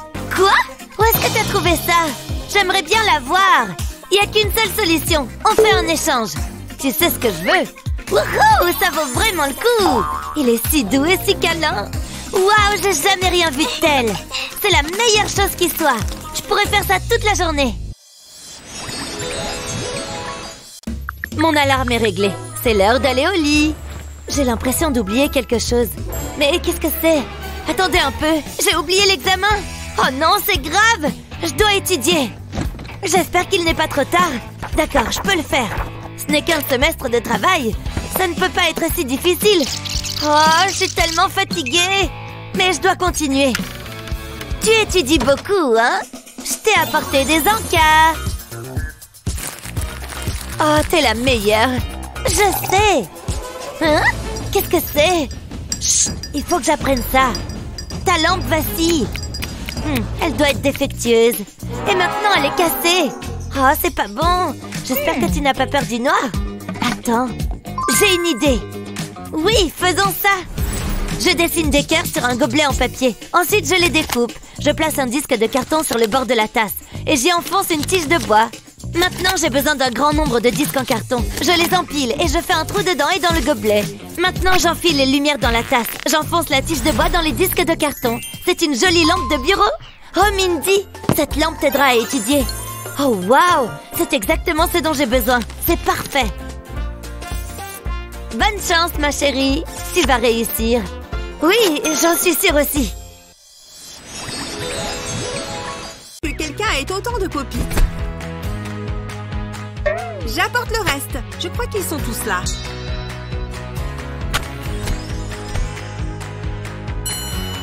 Quoi? Où est-ce que t'as trouvé ça? J'aimerais bien la voir. Il n'y a qu'une seule solution. On fait un échange. Tu sais ce que je veux? Wouhou! Ça vaut vraiment le coup! Il est si doux et si câlin. Waouh! J'ai jamais rien vu de tel. C'est la meilleure chose qui soit. Je pourrais faire ça toute la journée. Mon alarme est réglée. C'est l'heure d'aller au lit. J'ai l'impression d'oublier quelque chose. Mais qu'est-ce que c'est? Attendez un peu. J'ai oublié l'examen. Oh non, c'est grave. Je dois étudier. J'espère qu'il n'est pas trop tard. D'accord, je peux le faire. Ce n'est qu'un semestre de travail. Ça ne peut pas être si difficile. Oh, je suis tellement fatiguée. Mais je dois continuer. Tu étudies beaucoup, hein? Je t'ai apporté des encas. Oh, t'es la meilleure. Je sais. Hein? Qu'est-ce que c'est? Chut, il faut que j'apprenne ça. Ta lampe vacille. Elle doit être défectueuse. Et maintenant, elle est cassée. Oh, c'est pas bon. J'espère que tu n'as pas peur du noir. Attends, j'ai une idée. Oui, faisons ça. Je dessine des cœurs sur un gobelet en papier. Ensuite, je les découpe. Je place un disque de carton sur le bord de la tasse. Et j'y enfonce une tige de bois. Maintenant, j'ai besoin d'un grand nombre de disques en carton. Je les empile et je fais un trou dedans et dans le gobelet. Maintenant, j'enfile les lumières dans la tasse. J'enfonce la tige de bois dans les disques de carton. C'est une jolie lampe de bureau. Oh, Mindy, cette lampe t'aidera à étudier. Oh, waouh, c'est exactement ce dont j'ai besoin. C'est parfait. Bonne chance, ma chérie. Tu vas réussir. Oui, j'en suis sûre aussi. Que quelqu'un ait autant de pop-it. J'apporte le reste. Je crois qu'ils sont tous là.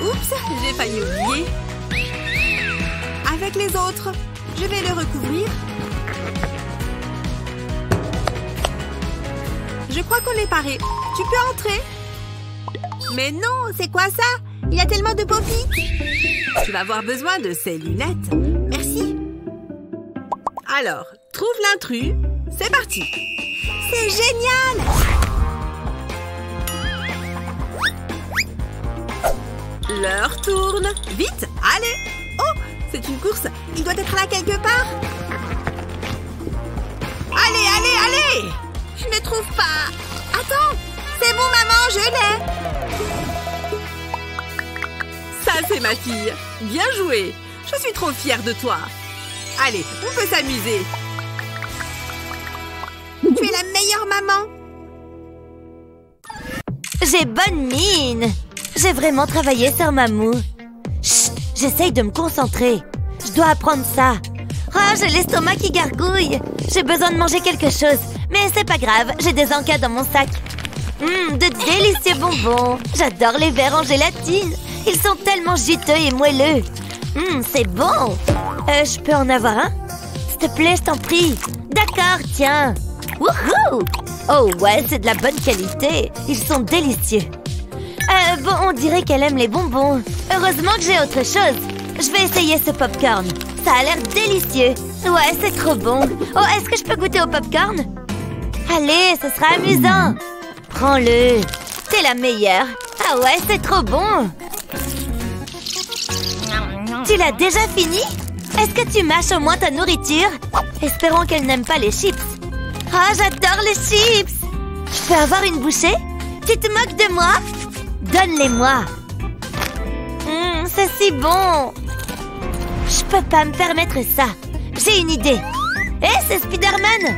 Oups, j'ai failli oublier. Avec les autres, je vais le recouvrir. Je crois qu'on est paré. Tu peux entrer. Mais non, c'est quoi ça? Il y a tellement de pop-it. Tu vas avoir besoin de ces lunettes. Merci. Alors, trouve l'intrus. C'est parti. C'est génial. L'heure tourne. Vite, allez. Oh, c'est une course. Il doit être là quelque part. Allez, allez, allez. Je ne le trouve pas. Attends. C'est bon, maman, je l'ai. Ça, c'est ma fille. Bien joué. Je suis trop fière de toi. Allez, on peut s'amuser. Tu es la meilleure maman. J'ai bonne mine. J'ai vraiment travaillé sur ma moue. Chut, j'essaye de me concentrer. Je dois apprendre ça. Oh, j'ai l'estomac qui gargouille. J'ai besoin de manger quelque chose. Mais c'est pas grave, j'ai des encas dans mon sac. De délicieux bonbons. J'adore les verres en gélatine. Ils sont tellement juteux et moelleux. C'est bon. Je peux en avoir un? S'il te plaît, je t'en prie. D'accord, tiens. Wouhou! Oh ouais, c'est de la bonne qualité. Ils sont délicieux. Bon, on dirait qu'elle aime les bonbons. Heureusement que j'ai autre chose. Je vais essayer ce popcorn. Ça a l'air délicieux. Ouais, c'est trop bon. Oh, est-ce que je peux goûter au popcorn? Allez, ce sera amusant. Prends-le. T'es la meilleure. Ah ouais, c'est trop bon. Tu l'as déjà fini? Est-ce que tu mâches au moins ta nourriture? Espérons qu'elle n'aime pas les chips. Ah, j'adore les chips. Je peux avoir une bouchée? Tu te moques de moi? Donne-les-moi. C'est si bon. Je peux pas me permettre ça. J'ai une idée. Hé, c'est Spider-Man.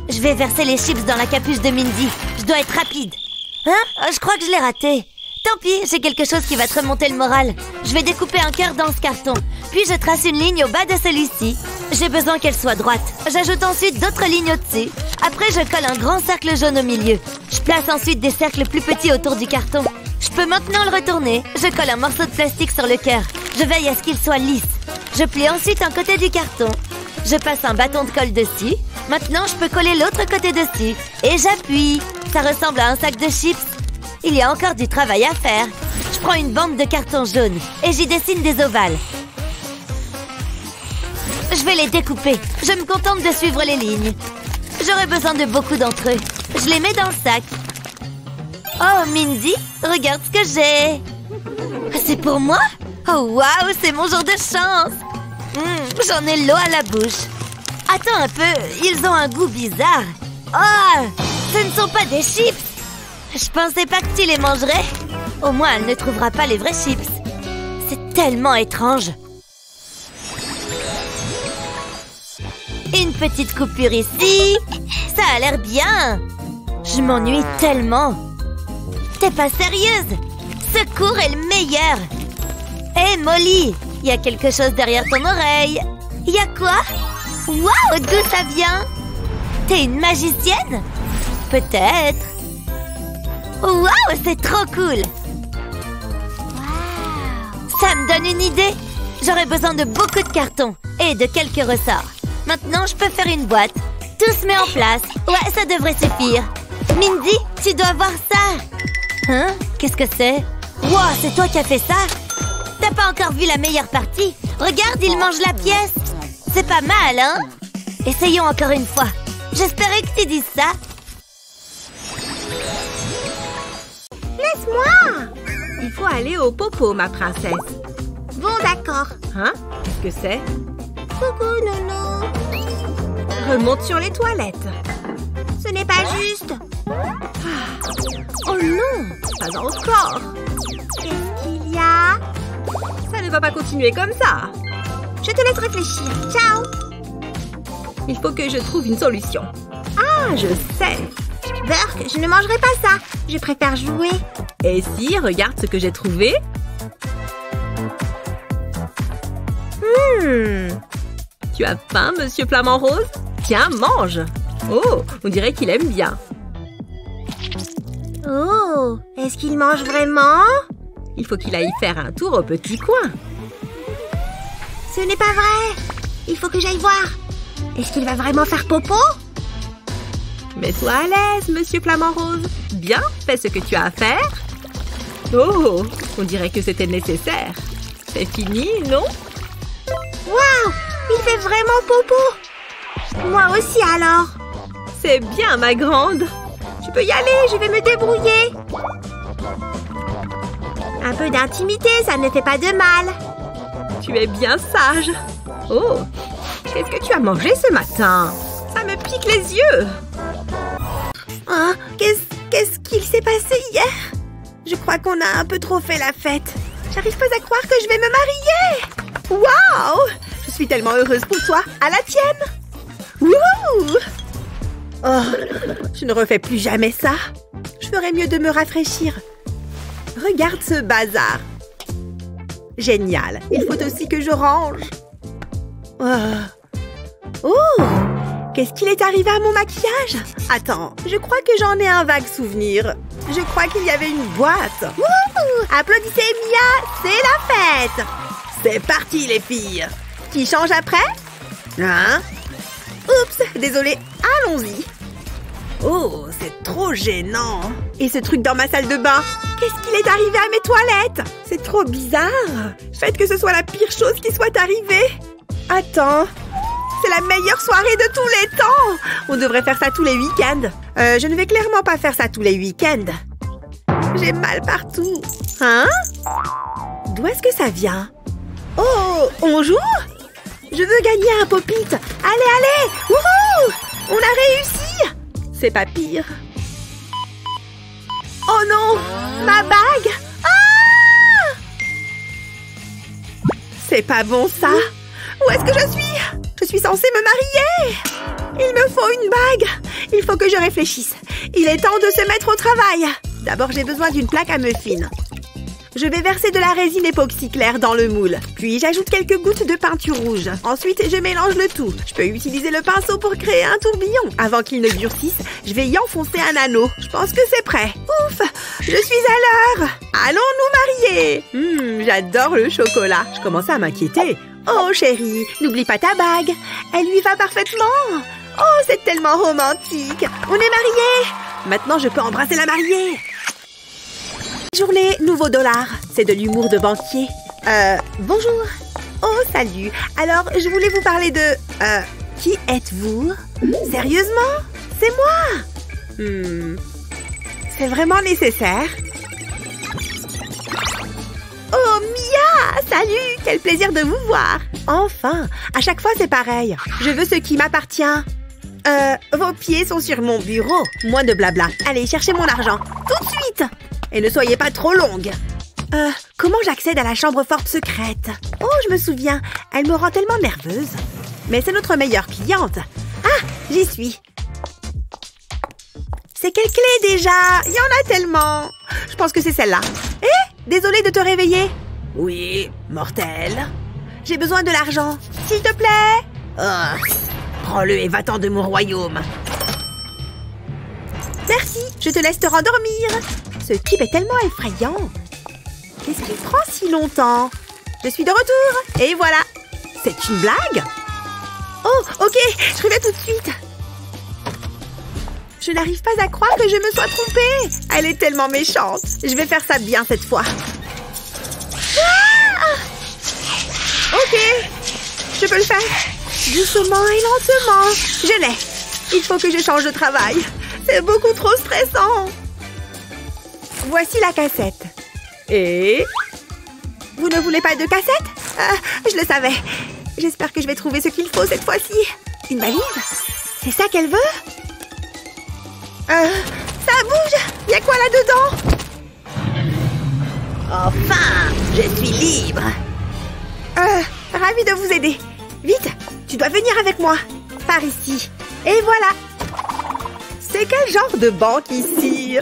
Je vais verser les chips dans la capuche de Mindy. Je dois être rapide. Hein? Je crois que je l'ai raté. Tant pis, j'ai quelque chose qui va te remonter le moral. Je vais découper un cœur dans ce carton. Puis je trace une ligne au bas de celui-ci. J'ai besoin qu'elle soit droite. J'ajoute ensuite d'autres lignes au-dessus. Après, je colle un grand cercle jaune au milieu. Je place ensuite des cercles plus petits autour du carton. Je peux maintenant le retourner. Je colle un morceau de plastique sur le cœur. Je veille à ce qu'il soit lisse. Je plie ensuite un côté du carton. Je passe un bâton de colle dessus. Maintenant, je peux coller l'autre côté dessus. Et j'appuie. Ça ressemble à un sac de chips. Il y a encore du travail à faire. Je prends une bande de carton jaune et j'y dessine des ovales. Je vais les découper. Je me contente de suivre les lignes. J'aurai besoin de beaucoup d'entre eux. Je les mets dans le sac. Oh, Mindy, regarde ce que j'ai. C'est pour moi? Oh waouh, c'est mon jour de chance. J'en ai l'eau à la bouche. Attends un peu, ils ont un goût bizarre. Oh, ce ne sont pas des chips. Je pensais pas que tu les mangerais. Au moins, elle ne trouvera pas les vrais chips. C'est tellement étrange. Une petite coupure ici. Ça a l'air bien. Je m'ennuie tellement. T'es pas sérieuse? Ce cours est le meilleur. Hé, Molly, il y a quelque chose derrière ton oreille. Il y a quoi? Waouh, d'où ça vient? T'es une magicienne? Peut-être. Waouh, c'est trop cool. Ça me donne une idée. J'aurais besoin de beaucoup de cartons et de quelques ressorts. Maintenant, je peux faire une boîte. Tout se met en place. Ouais, ça devrait suffire. Mindy, tu dois voir ça. Hein? Qu'est-ce que c'est? Wow, c'est toi qui as fait ça? T'as pas encore vu la meilleure partie? Regarde, il mange la pièce. C'est pas mal, hein? Essayons encore une fois. J'espérais que tu dises ça. Laisse-moi! Il faut aller au popo, ma princesse. Bon, d'accord. Hein? Qu'est-ce que c'est? Coucou, Nono. Remonte sur les toilettes. Ce n'est pas juste. Oh non, pas encore. Qu'est-ce qu'il y a? Ça ne va pas continuer comme ça. Je te laisse réfléchir. Ciao. Il faut que je trouve une solution. Ah, je sais. Burk, je ne mangerai pas ça. Je préfère jouer. Et si, regarde ce que j'ai trouvé. Tu as faim, monsieur Flamant Rose? Tiens, mange. Oh, on dirait qu'il aime bien. Oh, est-ce qu'il mange vraiment? Il faut qu'il aille faire un tour au petit coin. Ce n'est pas vrai. Il faut que j'aille voir. Est-ce qu'il va vraiment faire popo? Mets-toi à l'aise, monsieur Flamant Rose. Bien, fais ce que tu as à faire. Oh, on dirait que c'était nécessaire. C'est fini, non? Waouh, il fait vraiment popo. Moi aussi alors. C'est bien, ma grande. Tu peux y aller, je vais me débrouiller. Un peu d'intimité, ça ne fait pas de mal. Tu es bien sage. Oh, qu'est-ce que tu as mangé ce matin? Ça me pique les yeux. Oh, qu'est-ce qu'il s'est passé hier? Je crois qu'on a un peu trop fait la fête. J'arrive pas à croire que je vais me marier. Waouh! Je suis tellement heureuse pour toi. À la tienne. Wouhou! Oh, je ne refais plus jamais ça. Je ferais mieux de me rafraîchir. Regarde ce bazar. Génial. Il faut aussi que je range. Oh! Qu'est-ce qu'il est arrivé à mon maquillage? Attends, je crois que j'en ai un vague souvenir. Je crois qu'il y avait une boîte. Wouhou! Applaudissez Mia, c'est la fête! C'est parti les filles! Qui change après? Hein? Oups, désolée, allons-y. Oh, c'est trop gênant. Et ce truc dans ma salle de bain? Qu'est-ce qu'il est arrivé à mes toilettes? C'est trop bizarre. Faites que ce soit la pire chose qui soit arrivée. Attends, c'est la meilleure soirée de tous les temps. On devrait faire ça tous les week-ends. Je ne vais clairement pas faire ça tous les week-ends. J'ai mal partout. Hein? D'où est-ce que ça vient? Oh, on joue? Je veux gagner un pop-it. Allez, allez! Wouhou! On a réussi! C'est pas pire. Oh non! Ma bague! Ah! C'est pas bon, ça! Où est-ce que je suis? Je suis censée me marier! Il me faut une bague! Il faut que je réfléchisse. Il est temps de se mettre au travail. D'abord, j'ai besoin d'une plaque à muffins. Je vais verser de la résine époxy claire dans le moule. Puis, j'ajoute quelques gouttes de peinture rouge. Ensuite, je mélange le tout. Je peux utiliser le pinceau pour créer un tourbillon. Avant qu'il ne durcisse, je vais y enfoncer un anneau. Je pense que c'est prêt. Ouf! Je suis à l'heure! Allons nous marier! J'adore le chocolat. Je commençais à m'inquiéter. Oh, chérie, n'oublie pas ta bague. Elle lui va parfaitement. Oh, c'est tellement romantique. On est mariés. Maintenant, je peux embrasser la mariée. Journée, nouveau dollar. C'est de l'humour de banquier. Bonjour. Oh, salut. Alors, je voulais vous parler de... qui êtes-vous? Sérieusement? C'est moi. C'est vraiment nécessaire? Oh, Mia! Salut, quel plaisir de vous voir. Enfin, à chaque fois c'est pareil. Je veux ce qui m'appartient. Vos pieds sont sur mon bureau. Moins de blabla. Allez, cherchez mon argent. Tout de suite. Et ne soyez pas trop longue. Comment j'accède à la chambre forte secrète? Oh, je me souviens. Elle me rend tellement nerveuse. Mais c'est notre meilleure cliente. Ah, j'y suis. C'est quelle clé déjà? Il y en a tellement. Je pense que c'est celle-là. Désolée de te réveiller. Oui, mortel. J'ai besoin de l'argent. S'il te plaît. Prends-le et va-t'en de mon royaume. Merci, je te laisse te rendormir. Ce type est tellement effrayant. Qu'est-ce qu'il prend si longtemps? Je suis de retour. Et voilà. C'est une blague? Oh, ok, je reviens tout de suite. Je n'arrive pas à croire que je me sois trompée. Elle est tellement méchante. Je vais faire ça bien cette fois. Ah! Ok, je peux le faire. Doucement et lentement. Je l'ai. Il faut que je change de travail. C'est beaucoup trop stressant. Voici la cassette. Et... Vous ne voulez pas de cassette? Je le savais. J'espère que je vais trouver ce qu'il faut cette fois-ci. Une valise? C'est ça qu'elle veut? Ça bouge! Il y a quoi là-dedans? Enfin! Je suis libre! Ravie de vous aider. Vite! Tu dois venir avec moi. Par ici. Et voilà! C'est quel genre de banque ici?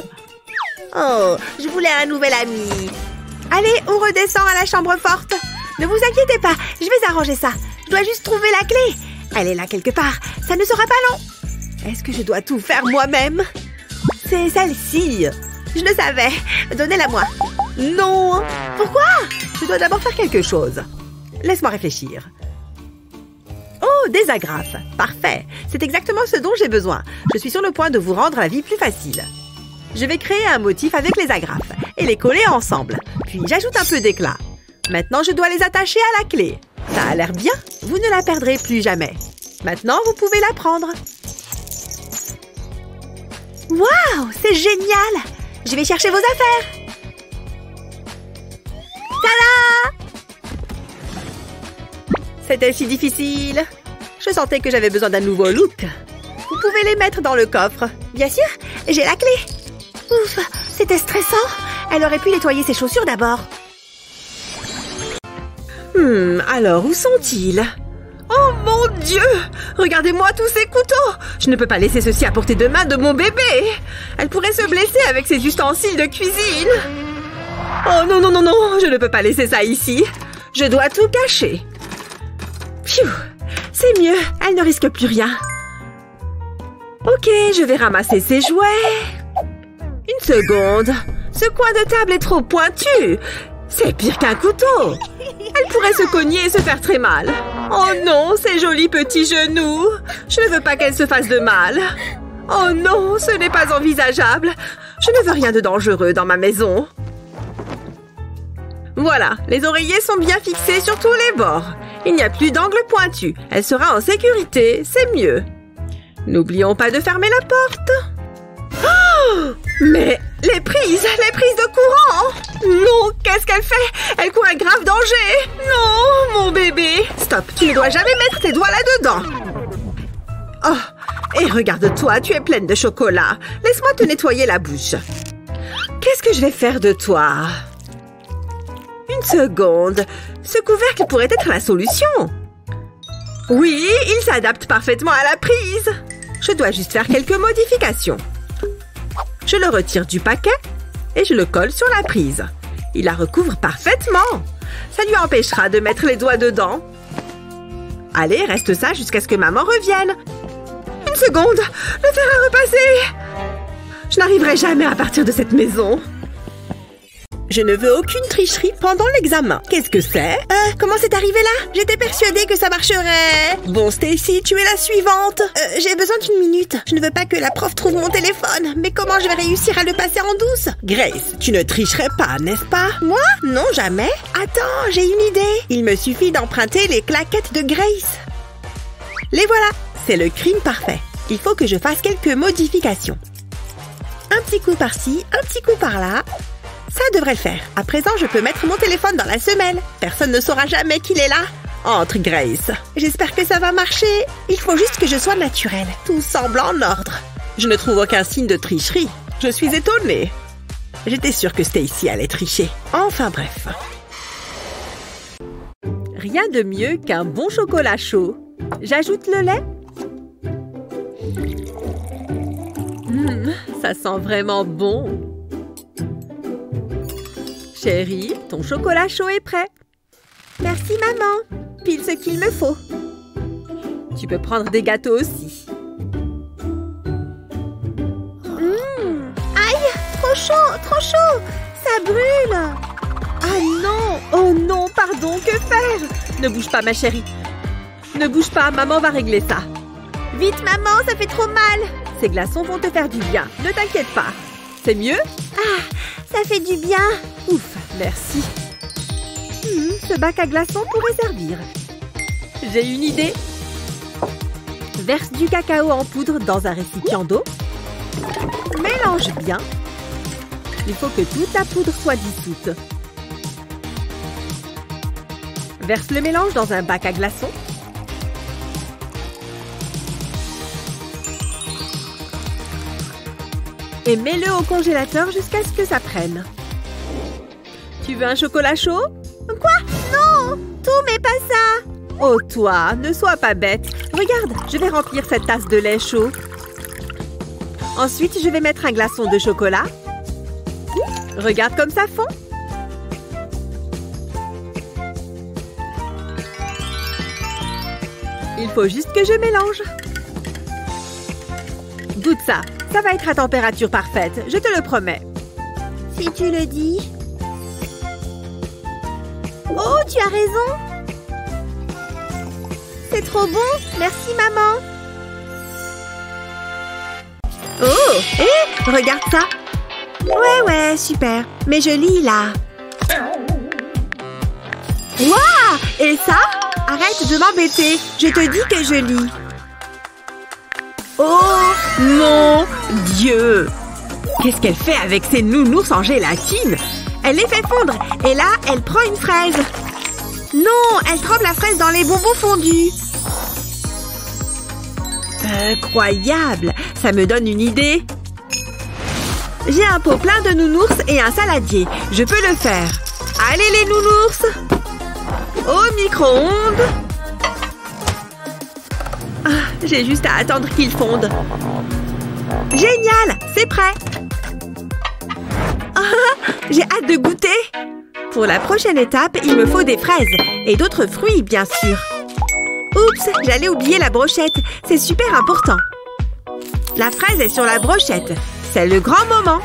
Oh, je voulais un nouvel ami. Allez, on redescend à la chambre forte. Ne vous inquiétez pas, je vais arranger ça. Je dois juste trouver la clé. Elle est là quelque part. Ça ne sera pas long. Est-ce que je dois tout faire moi-même? C'est celle-ci. Je le savais. Donnez-la moi. Non. Pourquoi? Je dois d'abord faire quelque chose. Laisse-moi réfléchir. Oh, des agrafes. Parfait. C'est exactement ce dont j'ai besoin. Je suis sur le point de vous rendre la vie plus facile. Je vais créer un motif avec les agrafes et les coller ensemble. Puis j'ajoute un peu d'éclat. Maintenant, je dois les attacher à la clé. Ça a l'air bien. Vous ne la perdrez plus jamais. Maintenant, vous pouvez la prendre. Waouh, c'est génial! Je vais chercher vos affaires. Tada! C'était si difficile. Je sentais que j'avais besoin d'un nouveau look. Vous pouvez les mettre dans le coffre. Bien sûr, j'ai la clé. Ouf, c'était stressant. Elle aurait pu nettoyer ses chaussures d'abord. Alors où sont-ils? Oh mon Dieu! Regardez-moi tous ces couteaux! Je ne peux pas laisser ceci à portée de main de mon bébé! Elle pourrait se blesser avec ses ustensiles de cuisine! Oh non, non, non, non! Je ne peux pas laisser ça ici! Je dois tout cacher! Pfiou! C'est mieux, elle ne risque plus rien. Ok, je vais ramasser ses jouets. Une seconde. Ce coin de table est trop pointu. C'est pire qu'un couteau. Elle pourrait se cogner et se faire très mal. Oh non, ses jolis petits genoux. Je ne veux pas qu'elle se fasse de mal. Oh non, ce n'est pas envisageable. Je ne veux rien de dangereux dans ma maison. Voilà, les oreillers sont bien fixés sur tous les bords. Il n'y a plus d'angle pointu. Elle sera en sécurité, c'est mieux. N'oublions pas de fermer la porte. Oh! Mais les prises de courant! Non, qu'est-ce qu'elle fait? Elle court un grave danger! Non, mon bébé! Stop, tu ne dois jamais mettre tes doigts là-dedans! Oh, et regarde-toi, tu es pleine de chocolat. Laisse-moi te nettoyer la bouche. Qu'est-ce que je vais faire de toi? Une seconde. Ce couvercle pourrait être la solution. Oui, il s'adapte parfaitement à la prise. Je dois juste faire quelques modifications. Je le retire du paquet et je le colle sur la prise. Il la recouvre parfaitement. Ça lui empêchera de mettre les doigts dedans. Allez, reste ça jusqu'à ce que maman revienne. Une seconde, le fer a repassé. Je n'arriverai jamais à partir de cette maison. Je ne veux aucune tricherie pendant l'examen. Qu'est-ce que c'est? Comment c'est arrivé là? J'étais persuadée que ça marcherait. Bon, Stacy, tu es la suivante. J'ai besoin d'une minute. Je ne veux pas que la prof trouve mon téléphone. Mais comment je vais réussir à le passer en douce? Grace, tu ne tricherais pas, n'est-ce pas? Moi? Non, jamais. Attends, j'ai une idée. Il me suffit d'emprunter les claquettes de Grace. Les voilà. C'est le crime parfait. Il faut que je fasse quelques modifications. Un petit coup par-ci, un petit coup par-là. Ça Ça devrait le faire. À présent, je peux mettre mon téléphone dans la semelle. Personne ne saura jamais qu'il est là. Entre, Grace. J'espère que ça va marcher. Il faut juste que je sois naturelle. Tout semble en ordre. Je ne trouve aucun signe de tricherie. Je suis étonnée. J'étais sûre que Stacy allait tricher. Enfin bref. Rien de mieux qu'un bon chocolat chaud. J'ajoute le lait. Ça sent vraiment bon. Chérie, ton chocolat chaud est prêt. Merci, maman. Pile ce qu'il me faut. Tu peux prendre des gâteaux aussi. Aïe, trop chaud. Ça brûle. Ah non, oh non, pardon, que faire? Ne bouge pas, ma chérie. Ne bouge pas, maman va régler ça. Vite, maman, ça fait trop mal. Ces glaçons vont te faire du bien, ne t'inquiète pas. C'est mieux? Ah, ça fait du bien. Ouf, merci. Ce bac à glaçons pourrait servir. J'ai une idée. Verse du cacao en poudre dans un récipient d'eau. Mélange bien. Il faut que toute la poudre soit dissoute. Verse le mélange dans un bac à glaçons. Et mets-le au congélateur jusqu'à ce que ça prenne. Tu veux un chocolat chaud? Quoi? Non! Tout, mais pas ça! Oh toi, ne sois pas bête. Regarde, je vais remplir cette tasse de lait chaud. Ensuite, je vais mettre un glaçon de chocolat. Regarde comme ça fond. Il faut juste que je mélange. Goûte ça. Ça va être à température parfaite, je te le promets. Si tu le dis. Oh, tu as raison. C'est trop bon. Merci, maman. Oh, hé, regarde ça. Ouais, super. Mais je lis, là. Waouh! Et ça? Arrête de m'embêter. Je te dis que je lis. Oh mon Dieu! Qu'est-ce qu'elle fait avec ces nounours en gélatine? Elle les fait fondre et là, elle prend une fraise. Non, elle trempe la fraise dans les bonbons fondus. Incroyable! Ça me donne une idée. J'ai un pot plein de nounours et un saladier. Je peux le faire. Allez les nounours! Au micro-ondes. J'ai juste à attendre qu'ils fondent. Génial! C'est prêt! J'ai hâte de goûter! Pour la prochaine étape, il me faut des fraises. Et d'autres fruits, bien sûr. Oups! J'allais oublier la brochette. C'est super important. La fraise est sur la brochette. C'est le grand moment.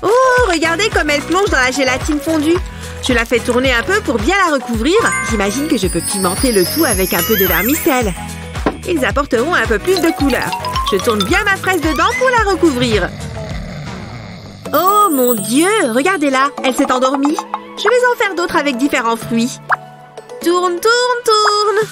Oh, regardez comme elle plonge dans la gélatine fondue. Je la fais tourner un peu pour bien la recouvrir. J'imagine que je peux pimenter le tout avec un peu de vermicelle. Ils apporteront un peu plus de couleur. Je tourne bien ma fraise dedans pour la recouvrir. Oh mon Dieu! Regardez-la, elle s'est endormie. Je vais en faire d'autres avec différents fruits. Tourne, tourne, tourne!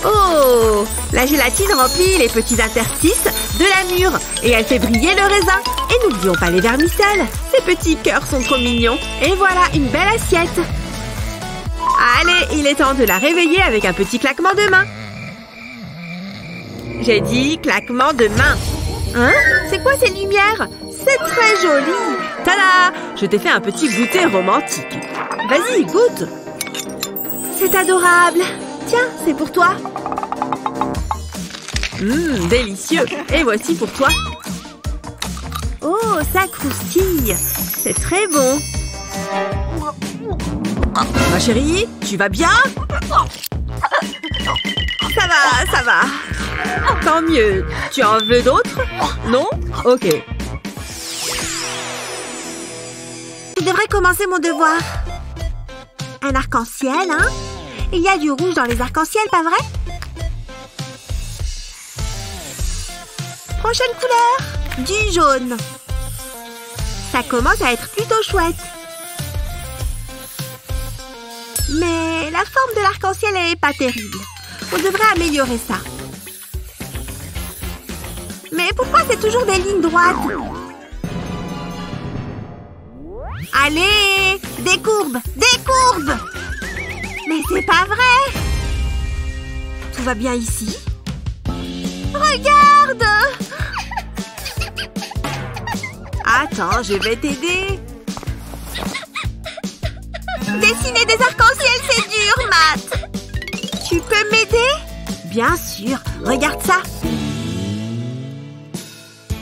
Oh! La gélatine remplit les petits interstices de la mûre et elle fait briller le raisin. Et n'oublions pas les vermicelles. Ces petits cœurs sont trop mignons. Et voilà, une belle assiette. Allez, il est temps de la réveiller avec un petit claquement de main. J'ai dit claquement de main. Hein? C'est quoi ces lumières? C'est très joli. Tada! Je t'ai fait un petit goûter romantique. Vas-y, goûte. C'est adorable. Tiens, c'est pour toi. Délicieux. Et voici pour toi. Oh, ça croustille. C'est très bon. Ma chérie, tu vas bien? Ça va. Tant mieux. Tu en veux d'autres? Non? Ok. Je devrais commencer mon devoir. Un arc-en-ciel, hein? Il y a du rouge dans les arcs-en-ciel, pas vrai? Prochaine couleur, du jaune. Ça commence à être plutôt chouette. Mais la forme de l'arc-en-ciel, elle est pas terrible. On devrait améliorer ça. Mais pourquoi c'est toujours des lignes droites? Allez, des courbes, des courbes! Mais c'est pas vrai! Tout va bien ici? Regarde! Attends, je vais t'aider. Dessiner des arcs-en-ciel, c'est dur, Matt! Tu peux m'aider? Bien sûr, regarde ça!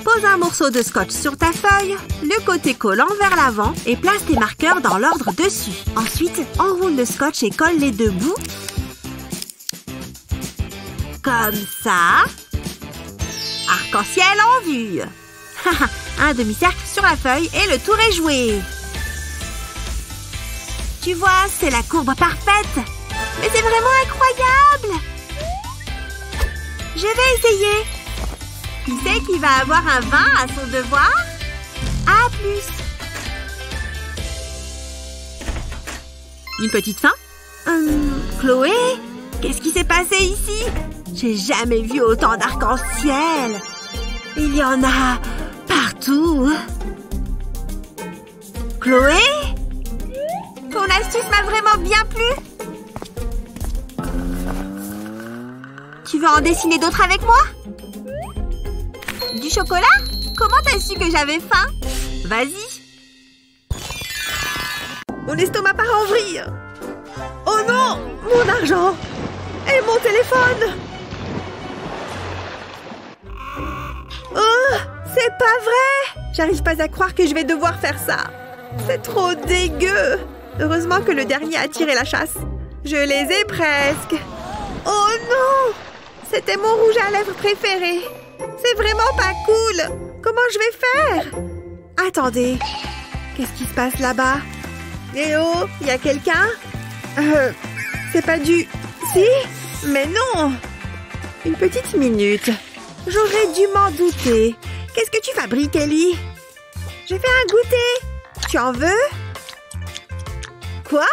Pose un morceau de scotch sur ta feuille, le côté collant vers l'avant et place tes marqueurs dans l'ordre dessus. Ensuite, enroule le scotch et colle les deux bouts. Comme ça. Arc-en-ciel en vue. Un demi-cercle sur la feuille et le tour est joué. Tu vois, c'est la courbe parfaite. Mais c'est vraiment incroyable. Je vais essayer. Qui c'est qui va avoir un 20 à son devoir? À plus. Une petite fin? Chloé? Qu'est-ce qui s'est passé ici? J'ai jamais vu autant d'arc-en-ciel. Il y en a partout. Chloé? Ton astuce m'a vraiment bien plu. Tu veux en dessiner d'autres avec moi? Du chocolat? Comment t'as su que j'avais faim? Vas-y. Mon estomac part en vrille. Oh non! Mon argent! Et mon téléphone! Oh! C'est pas vrai! J'arrive pas à croire que je vais devoir faire ça. C'est trop dégueu. Heureusement que le dernier a tiré la chasse. Je les ai presque. Oh non! C'était mon rouge à lèvres préféré. C'est vraiment pas cool. Comment je vais faire? Attendez. Qu'est-ce qui se passe là-bas? Eh oh, il y a quelqu'un? C'est pas du... Si? Mais non! Une petite minute. J'aurais dû m'en douter. Qu'est-ce que tu fabriques, Ellie? Je fais un goûter. Tu en veux? Quoi?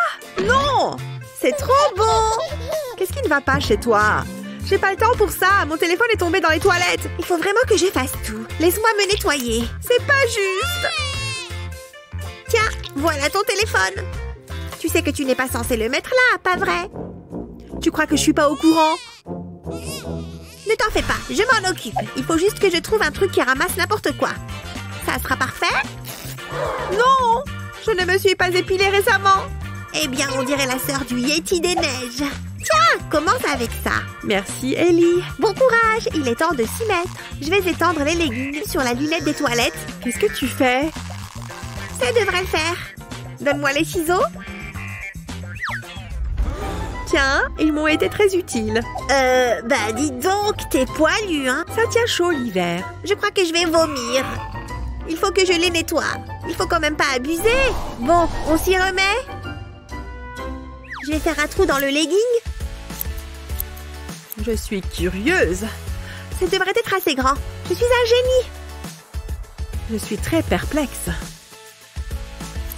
Non! C'est trop bon! Qu'est-ce qui ne va pas chez toi? J'ai pas le temps pour ça. Mon téléphone est tombé dans les toilettes. Il faut vraiment que j'efface tout. Laisse-moi me nettoyer. C'est pas juste. Tiens, voilà ton téléphone. Tu sais que tu n'es pas censé le mettre là, pas vrai? Tu crois que je suis pas au courant? Ne t'en fais pas, je m'en occupe. Il faut juste que je trouve un truc qui ramasse n'importe quoi. Ça sera parfait? Non! Je ne me suis pas épilée récemment. Eh bien, on dirait la sœur du Yeti des neiges. Tiens, commence avec ça. Merci, Ellie. Bon courage, il est temps de s'y mettre. Je vais étendre les leggings sur la lunette des toilettes. Qu'est-ce que tu fais? Ça devrait le faire. Donne-moi les ciseaux. Tiens, ils m'ont été très utiles. Bah dis donc, t'es poilu, hein? Ça tient chaud l'hiver. Je crois que je vais vomir. Il faut que je les nettoie. Il faut quand même pas abuser. Bon, on s'y remet? Je vais faire un trou dans le legging. Je suis curieuse. Ça devrait être assez grand. Je suis un génie. Je suis très perplexe.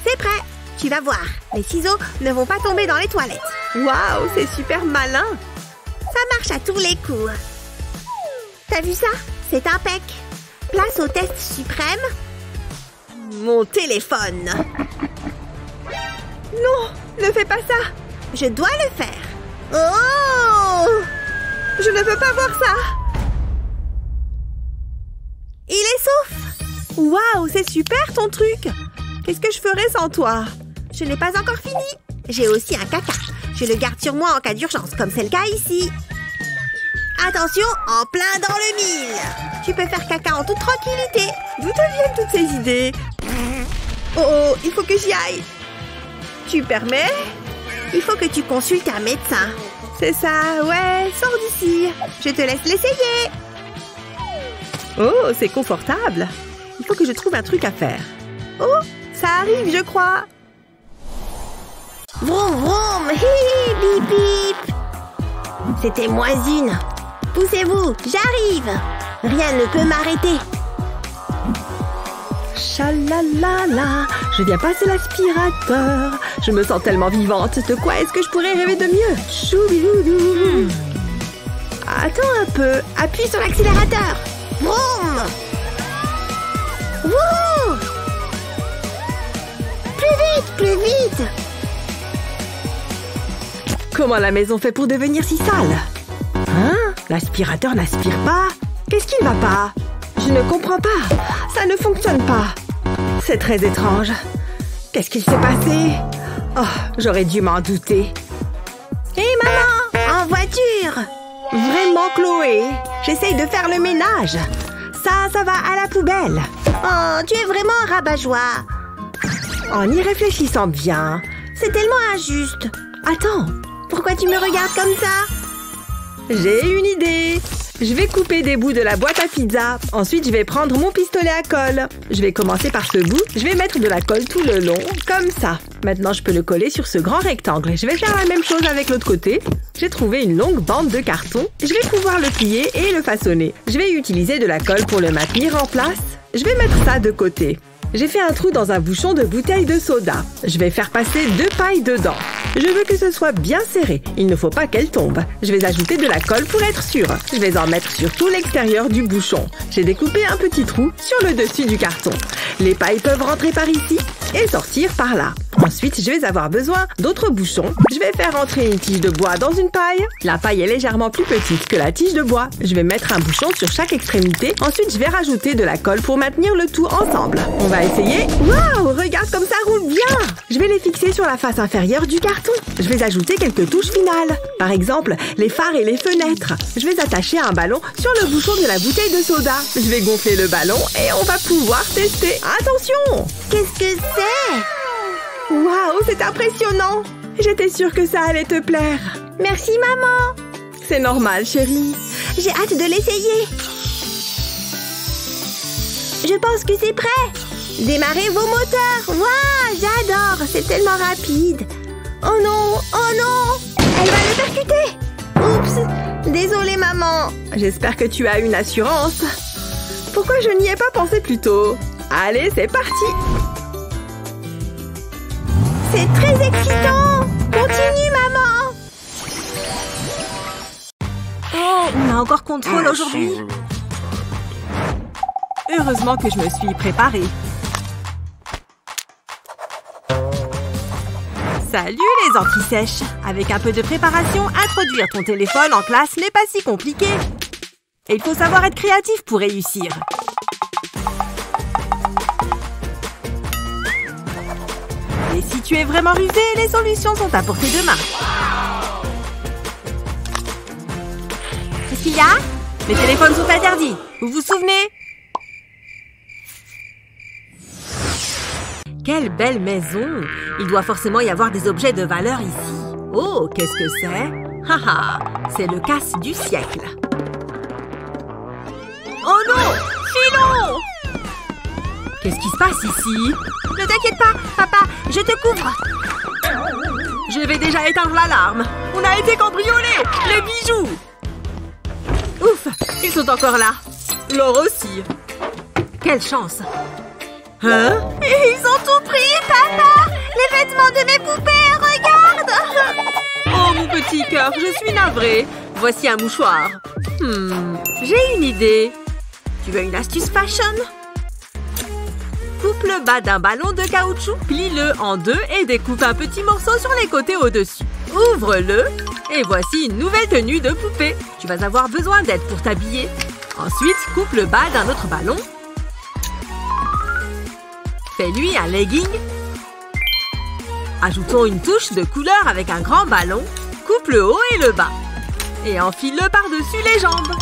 C'est prêt. Tu vas voir. Les ciseaux ne vont pas tomber dans les toilettes. Waouh, c'est super malin. Ça marche à tous les coups. T'as vu ça? C'est impec. Place au test suprême. Mon téléphone. Non, ne fais pas ça. Je dois le faire. Oh! Je ne peux pas voir ça. Il est sauf. Waouh, c'est super ton truc. Qu'est-ce que je ferais sans toi? Je n'ai pas encore fini. J'ai aussi un caca. Je le garde sur moi en cas d'urgence, comme c'est le cas ici. Attention, en plein dans le mille. Tu peux faire caca en toute tranquillité. D'où te viennent toutes ces idées? Oh, il faut que j'y aille. Tu permets? Il faut que tu consultes un médecin. C'est ça, ouais, sors d'ici. Je te laisse l'essayer. Oh, c'est confortable. Il faut que je trouve un truc à faire. Oh, ça arrive, je crois. Vroom, vroom, hi, bip, bip. C'était moins une. Poussez-vous, j'arrive. Rien ne peut m'arrêter. Chalalala, je viens passer l'aspirateur. Je me sens tellement vivante. De quoi est-ce que je pourrais rêver de mieux? Choubidoudou. Attends un peu. Appuie sur l'accélérateur. Vroom. Wouh! Plus plus vite! Comment la maison fait pour devenir si sale? Hein? L'aspirateur n'aspire pas? Qu'est-ce qui ne va pas? Je ne comprends pas. Ça ne fonctionne pas. C'est très étrange. Qu'est-ce qu'il s'est passé? Oh, j'aurais dû m'en douter. Hé, maman! En voiture! Vraiment, Chloé? J'essaye de faire le ménage. Ça va à la poubelle. Oh, tu es vraiment un rabat-joie. En y réfléchissant bien, c'est tellement injuste. Attends, pourquoi tu me regardes comme ça? J'ai une idée. Je vais couper des bouts de la boîte à pizza. Ensuite, je vais prendre mon pistolet à colle. Je vais commencer par ce bout. Je vais mettre de la colle tout le long, comme ça. Maintenant, je peux le coller sur ce grand rectangle. Je vais faire la même chose avec l'autre côté. J'ai trouvé une longue bande de carton. Je vais pouvoir le plier et le façonner. Je vais utiliser de la colle pour le maintenir en place. Je vais mettre ça de côté. J'ai fait un trou dans un bouchon de bouteille de soda. Je vais faire passer 2 pailles dedans. Je veux que ce soit bien serré. Il ne faut pas qu'elle tombe. Je vais ajouter de la colle pour être sûre. Je vais en mettre sur tout l'extérieur du bouchon. J'ai découpé un petit trou sur le dessus du carton. Les pailles peuvent rentrer par ici et sortir par là. Ensuite, je vais avoir besoin d'autres bouchons. Je vais faire entrer une tige de bois dans une paille. La paille est légèrement plus petite que la tige de bois. Je vais mettre un bouchon sur chaque extrémité. Ensuite, je vais rajouter de la colle pour maintenir le tout ensemble. On va essayer. Waouh, regarde comme ça roule bien! Je vais les fixer sur la face inférieure du carton. Je vais ajouter quelques touches finales. Par exemple, les phares et les fenêtres. Je vais attacher un ballon sur le bouchon de la bouteille de soda. Je vais gonfler le ballon et on va pouvoir tester. Attention! Qu'est-ce que c'est? Waouh, c'est impressionnant! J'étais sûre que ça allait te plaire. Merci, maman. C'est normal, chérie. J'ai hâte de l'essayer. Je pense que c'est prêt. Démarrez vos moteurs. Waouh, j'adore. C'est tellement rapide. Oh non, oh non. Elle va le percuter. Oups, désolée, maman. J'espère que tu as une assurance. Pourquoi je n'y ai pas pensé plus tôt? Allez, c'est parti. C'est très excitant. Continue, maman. Oh, on a encore contrôle aujourd'hui. Heureusement que je me suis préparée. Salut les anti-sèches! Avec un peu de préparation, introduire ton téléphone en classe n'est pas si compliqué. Et il faut savoir être créatif pour réussir. Et si tu es vraiment rusé, les solutions sont à portée de main. Qu'est-ce qu'il y a? Les téléphones sont interdits. Vous vous souvenez? Quelle belle maison! Il doit forcément y avoir des objets de valeur ici. Oh, qu'est-ce que c'est? Haha, c'est le casse du siècle. Oh non! Filons! Qu'est-ce qui se passe ici? Ne t'inquiète pas, papa, je te couvre. Je vais déjà éteindre l'alarme. On a été cambriolés! Les bijoux! Ouf! Ils sont encore là. L'or aussi. Quelle chance! Hein? Ils ont tout pris, papa. Les vêtements de mes poupées, regarde. Oh, mon petit cœur, je suis navrée. Voici un mouchoir. J'ai une idée. Tu veux une astuce fashion? Coupe le bas d'un ballon de caoutchouc, plie-le en deux et découpe un petit morceau sur les côtés au-dessus. Ouvre-le et voici une nouvelle tenue de poupée. Tu vas avoir besoin d'aide pour t'habiller. Ensuite, coupe le bas d'un autre ballon. Fais-lui un legging. Ajoutons une touche de couleur avec un grand ballon. Coupe le haut et le bas. Et enfile-le par-dessus les jambes.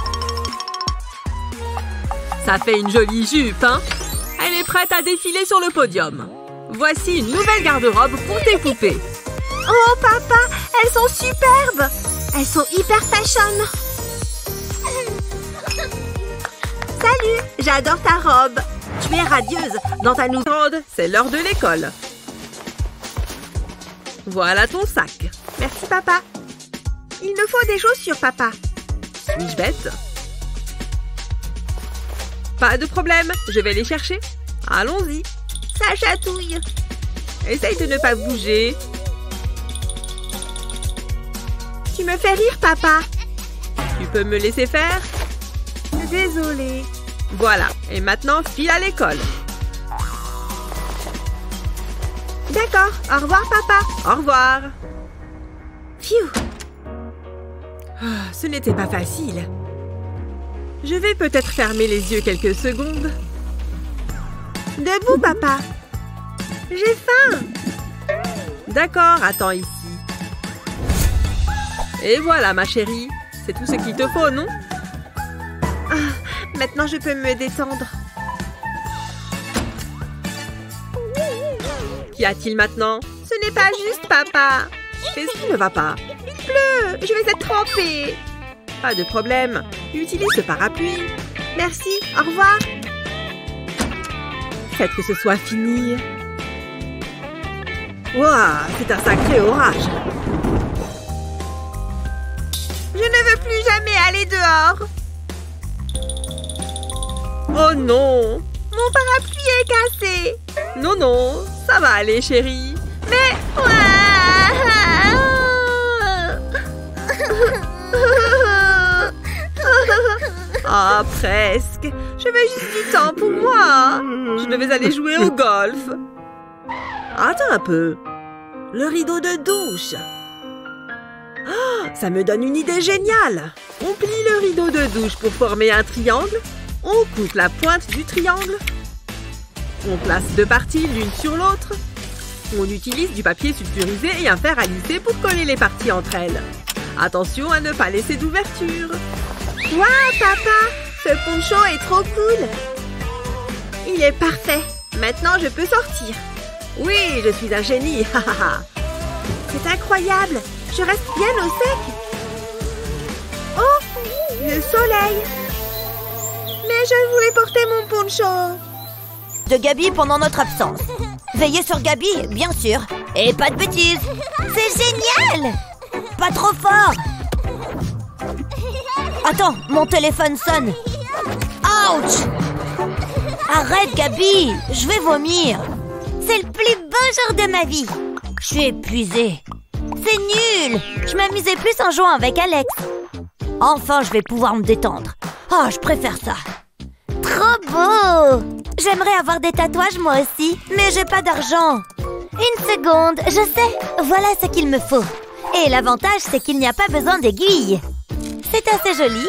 Ça fait une jolie jupe, hein? Elle est prête à défiler sur le podium. Voici une nouvelle garde-robe pour tes poupées. Oh, papa, elles sont superbes. Elles sont hyper fashion. Salut, j'adore ta robe. Tu es radieuse dans ta nouvelle... C'est l'heure de l'école. Voilà ton sac. Merci, papa. Il me faut des chaussures, papa. Suis-je bête? Pas de problème, je vais les chercher. Allons-y. Ça chatouille. Essaye de ne pas bouger. Tu me fais rire, papa. Tu peux me laisser faire? Désolée. Voilà, et maintenant, file à l'école. D'accord. Au revoir, papa. Au revoir. Phew. Ce n'était pas facile. Je vais peut-être fermer les yeux quelques secondes. Debout, papa. J'ai faim. D'accord, attends ici. Et voilà, ma chérie. C'est tout ce qu'il te faut, non? Maintenant, je peux me détendre. Qu'y a-t-il maintenant? Ce n'est pas juste, papa. Qu'est-ce qui ne va pas? Il pleut. Je vais être trempée. Pas de problème. Utilise ce parapluie. Merci. Au revoir. Faites que ce soit fini. Ouah, c'est un sacré orage. Je ne veux plus jamais aller dehors. Oh non! Mon parapluie est cassé. Non, non, ça va aller, chérie. Mais... Ah, presque. Je veux juste du temps pour moi. Je devais aller jouer au golf. Attends un peu. Le rideau de douche. Ah, ça me donne une idée géniale. On plie le rideau de douche pour former un triangle. On coupe la pointe du triangle. On place deux parties l'une sur l'autre. On utilise du papier sulfurisé et un fer à lisser pour coller les parties entre elles. Attention à ne pas laisser d'ouverture. Waouh, papa! Ce poncho est trop cool. Il est parfait. Maintenant, je peux sortir. Oui, je suis un génie. C'est incroyable. Je reste bien au sec. Oh, le soleil. Mais je voulais porter mon poncho. De Gabi pendant notre absence. Veillez sur Gabi, bien sûr. Et pas de bêtises. C'est génial! Pas trop fort. Attends, mon téléphone sonne. Ouch! Arrête, Gabi, je vais vomir. C'est le plus beau jour de ma vie. Je suis épuisée. C'est nul. Je m'amusais plus en jouant avec Alex. Enfin, je vais pouvoir me détendre. Oh, je préfère ça. Trop beau! J'aimerais avoir des tatouages moi aussi, mais j'ai pas d'argent. Une seconde, je sais. Voilà ce qu'il me faut. Et l'avantage, c'est qu'il n'y a pas besoin d'aiguilles. C'est assez joli.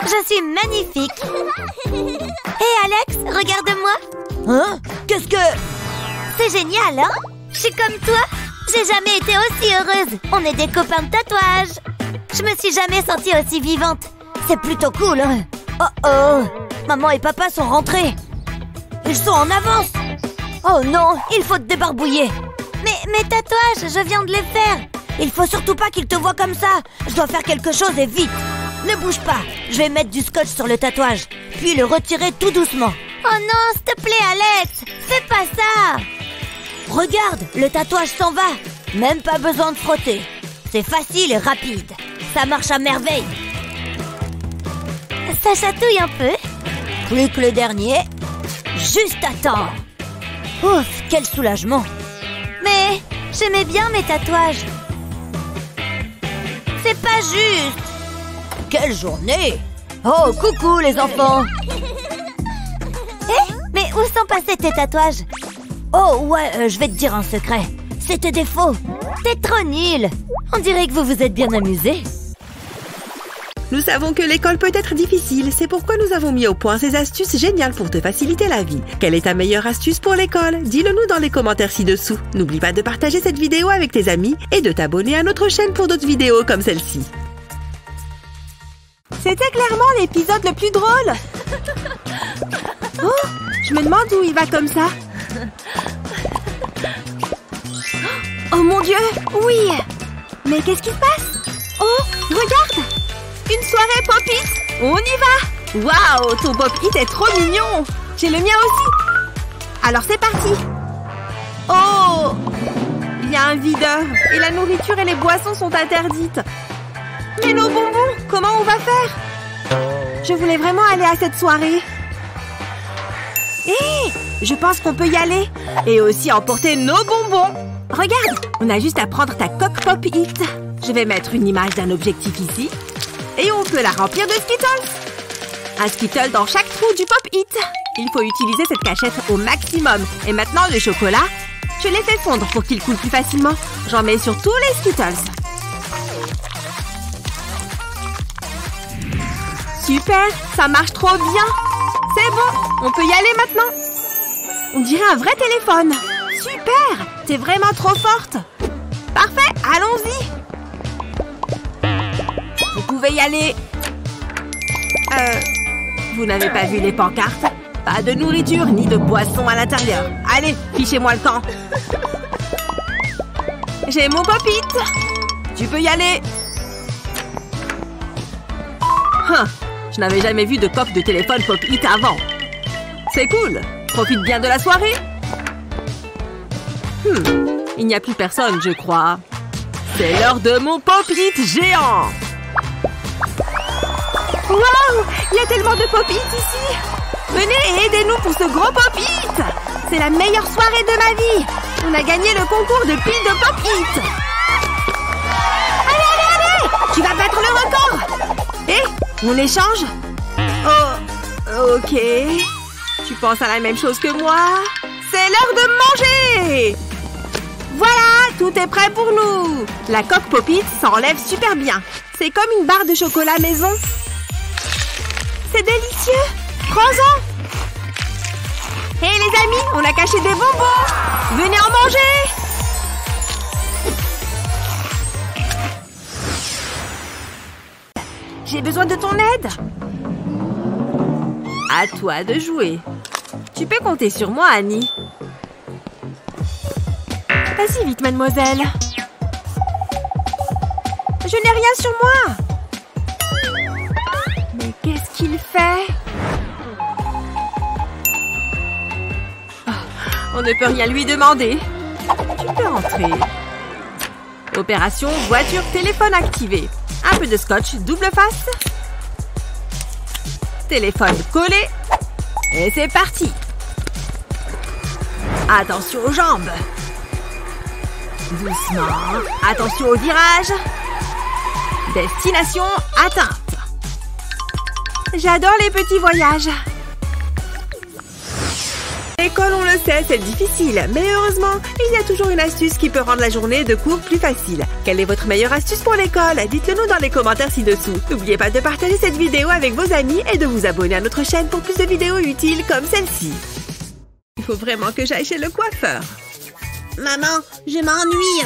Je suis magnifique. Hé Alex, regarde-moi. Hein? Qu'est-ce que... C'est génial, hein? Je suis comme toi. J'ai jamais été aussi heureuse. On est des copains de tatouage. Je me suis jamais sentie aussi vivante. C'est plutôt cool, hein? Oh oh! Maman et papa sont rentrés. Ils sont en avance. Oh non, il faut te débarbouiller. Mais mes tatouages, je viens de les faire. Il faut surtout pas qu'ils te voient comme ça. Je dois faire quelque chose et vite. Ne bouge pas. Je vais mettre du scotch sur le tatouage, puis le retirer tout doucement. Oh non, s'il te plaît, Alex. Fais pas ça. Regarde, le tatouage s'en va. Même pas besoin de frotter. C'est facile et rapide. Ça marche à merveille. Ça chatouille un peu. Plus que le dernier. Juste à temps. Ouf, quel soulagement. Mais j'aimais bien mes tatouages. C'est pas juste. Quelle journée. Oh, coucou les enfants. Hé, mais où sont passés tes tatouages? Oh ouais, je vais te dire un secret. C'était des faux. T'es trop nul. On dirait que vous vous êtes bien amusés. Nous savons que l'école peut être difficile, c'est pourquoi nous avons mis au point ces astuces géniales pour te faciliter la vie. Quelle est ta meilleure astuce pour l'école? Dis-le-nous dans les commentaires ci-dessous. N'oublie pas de partager cette vidéo avec tes amis et de t'abonner à notre chaîne pour d'autres vidéos comme celle-ci. C'était clairement l'épisode le plus drôle. Oh, je me demande où il va comme ça. Oh mon Dieu, oui. Mais qu'est-ce qui se passe? Oh, regarde. Une soirée pop-it. On y va. Waouh, ton pop-it est trop mignon. J'ai le mien aussi. Alors c'est parti. Oh, il y a un videur. Et la nourriture et les boissons sont interdites. Mais nos bonbons, comment on va faire? Je voulais vraiment aller à cette soirée. Hé, je pense qu'on peut y aller. Et aussi emporter nos bonbons. Regarde, on a juste à prendre ta coque pop-it. Je vais mettre une image d'un objectif ici. Et on peut la remplir de Skittles. Un Skittle dans chaque trou du pop-it. Il faut utiliser cette cachette au maximum. Et maintenant, le chocolat, je les fais fondre pour qu'ils coulent plus facilement. J'en mets sur tous les Skittles. Super, ça marche trop bien. C'est bon, on peut y aller maintenant. On dirait un vrai téléphone. Super, t'es vraiment trop forte. Parfait, allons-y. Vous pouvez y aller. Vous n'avez pas vu les pancartes? Pas de nourriture ni de boisson à l'intérieur. Allez, fichez-moi le camp. J'ai mon pop-it. Tu peux y aller. Je n'avais jamais vu de coque de téléphone pop-it avant. C'est cool. Profite bien de la soirée. Il n'y a plus personne, je crois. C'est l'heure de mon pop-it géant. Waouh! Il y a tellement de pop-it ici. Venez et aidez-nous pour ce gros pop-it. C'est la meilleure soirée de ma vie. On a gagné le concours de pile de pop-it. Allez, allez, allez! Tu vas battre le record. On échange? Oh, ok. Tu penses à la même chose que moi? C'est l'heure de manger! Voilà, tout est prêt pour nous. La coque pop-it s'enlève super bien. C'est comme une barre de chocolat maison. C'est délicieux. Prends-en. Hé les amis, on a caché des bonbons. Venez en manger. J'ai besoin de ton aide. À toi de jouer. Tu peux compter sur moi, Annie. Vas-y vite, mademoiselle. Je n'ai rien sur moi. Mais qu'est-ce qu'il fait? On ne peut rien lui demander. Tu peux entrer. Opération voiture téléphone activée. Un peu de scotch double face. Téléphone collé. Et c'est parti. Attention aux jambes. Doucement. Attention au virage. Destination atteinte. J'adore les petits voyages. L'école, on le sait, c'est difficile. Mais heureusement, il y a toujours une astuce qui peut rendre la journée de cours plus facile. Quelle est votre meilleure astuce pour l'école? Dites-le nous dans les commentaires ci-dessous. N'oubliez pas de partager cette vidéo avec vos amis et de vous abonner à notre chaîne pour plus de vidéos utiles comme celle-ci. Il faut vraiment que j'aille chez le coiffeur. Maman, je m'ennuie.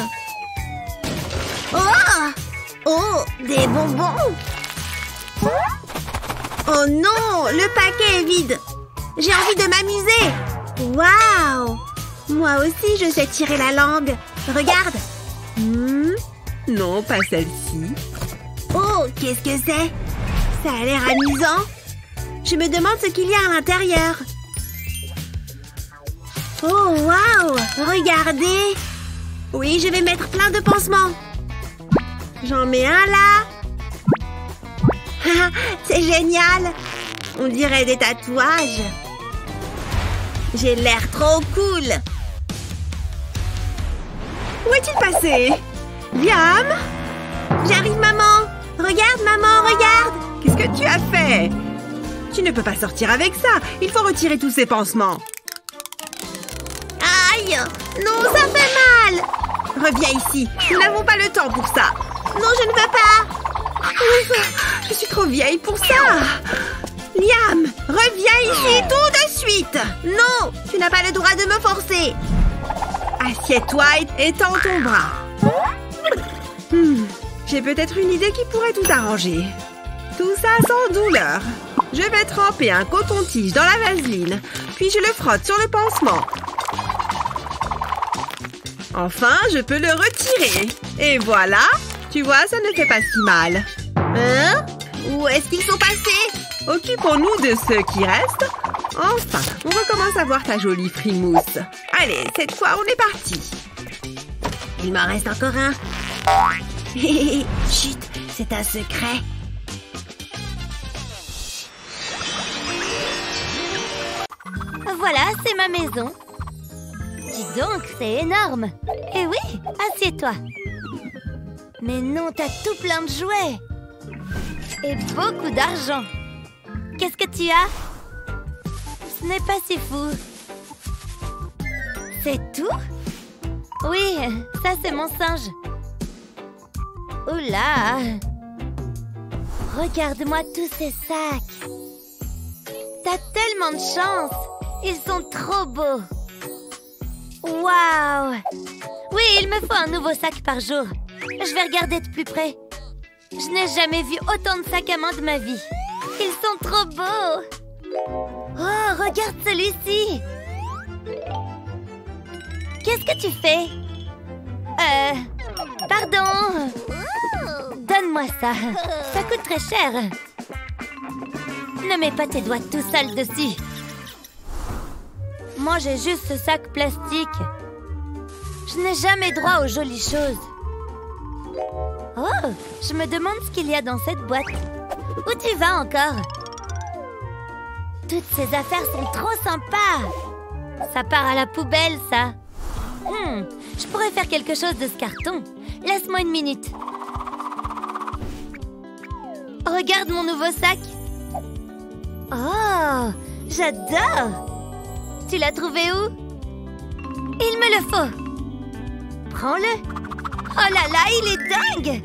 Oh, des bonbons. Oh non, le paquet est vide. J'ai envie de m'amuser. Waouh! Moi aussi, je sais tirer la langue. Regarde. Non, pas celle-ci. Oh, qu'est-ce que c'est? Ça a l'air amusant. Je me demande ce qu'il y a à l'intérieur. Oh, waouh! Regardez. Oui, je vais mettre plein de pansements. J'en mets un là. C'est génial. On dirait des tatouages. J'ai l'air trop cool. Où est-il passé? Liam? J'arrive, maman. Regarde, maman, regarde. Qu'est-ce que tu as fait? Tu ne peux pas sortir avec ça. Il faut retirer tous ces pansements. Aïe! Non, ça fait mal. Reviens ici. Nous n'avons pas le temps pour ça. Non, je ne veux pas. Je suis trop vieille pour ça. Liam, reviens ici tout de suite. Non, tu n'as pas le droit de me forcer. Assieds-toi et tends ton bras. J'ai peut-être une idée qui pourrait tout arranger. Tout ça sans douleur. Je vais tremper un coton-tige dans la vaseline, puis je le frotte sur le pansement. Enfin, je peux le retirer. Et voilà. Tu vois, ça ne fait pas si mal. Hein? Où est-ce qu'ils sont passés? Occupons-nous de ceux qui restent. Enfin, on recommence à voir ta jolie frimousse. Allez, cette fois, on est parti. Il m'en reste encore un. Chut, c'est un secret. Voilà, c'est ma maison. Dis donc, c'est énorme. Eh oui, assieds-toi. Mais non, t'as tout plein de jouets. Et beaucoup d'argent. Qu'est-ce que tu as? Ce n'est pas si fou. C'est tout? Oui, ça c'est mon singe. Oula! Regarde-moi tous ces sacs. T'as tellement de chance. Ils sont trop beaux. Waouh! Oui, il me faut un nouveau sac par jour. Je vais regarder de plus près. Je n'ai jamais vu autant de sacs à main de ma vie. Ils sont trop beaux. Oh, regarde celui-ci. Qu'est-ce que tu fais? Pardon. Donne-moi ça. Ça coûte très cher. Ne mets pas tes doigts tout sales dessus. Moi, j'ai juste ce sac plastique. Je n'ai jamais droit aux jolies choses. Oh, je me demande ce qu'il y a dans cette boîte. Où tu vas encore? Toutes ces affaires sont trop sympas. Ça part à la poubelle, ça. Je pourrais faire quelque chose de ce carton. Laisse-moi une minute. Regarde mon nouveau sac. Oh, j'adore. Tu l'as trouvé où? Il me le faut. Prends-le. Oh là là, il est dingue.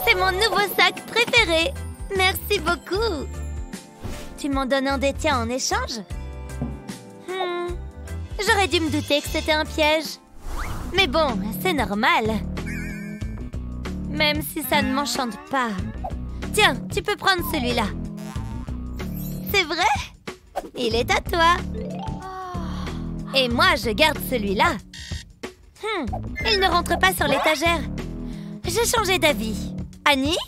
C'est mon nouveau sac préféré. Merci beaucoup. Tu m'en donnes un des tiens en échange? J'aurais dû me douter que c'était un piège. Mais bon, c'est normal. Même si ça ne m'enchante pas. Tiens, tu peux prendre celui-là. C'est vrai? Il est à toi. Et moi, je garde celui-là. Il ne rentre pas sur l'étagère. J'ai changé d'avis. Annie?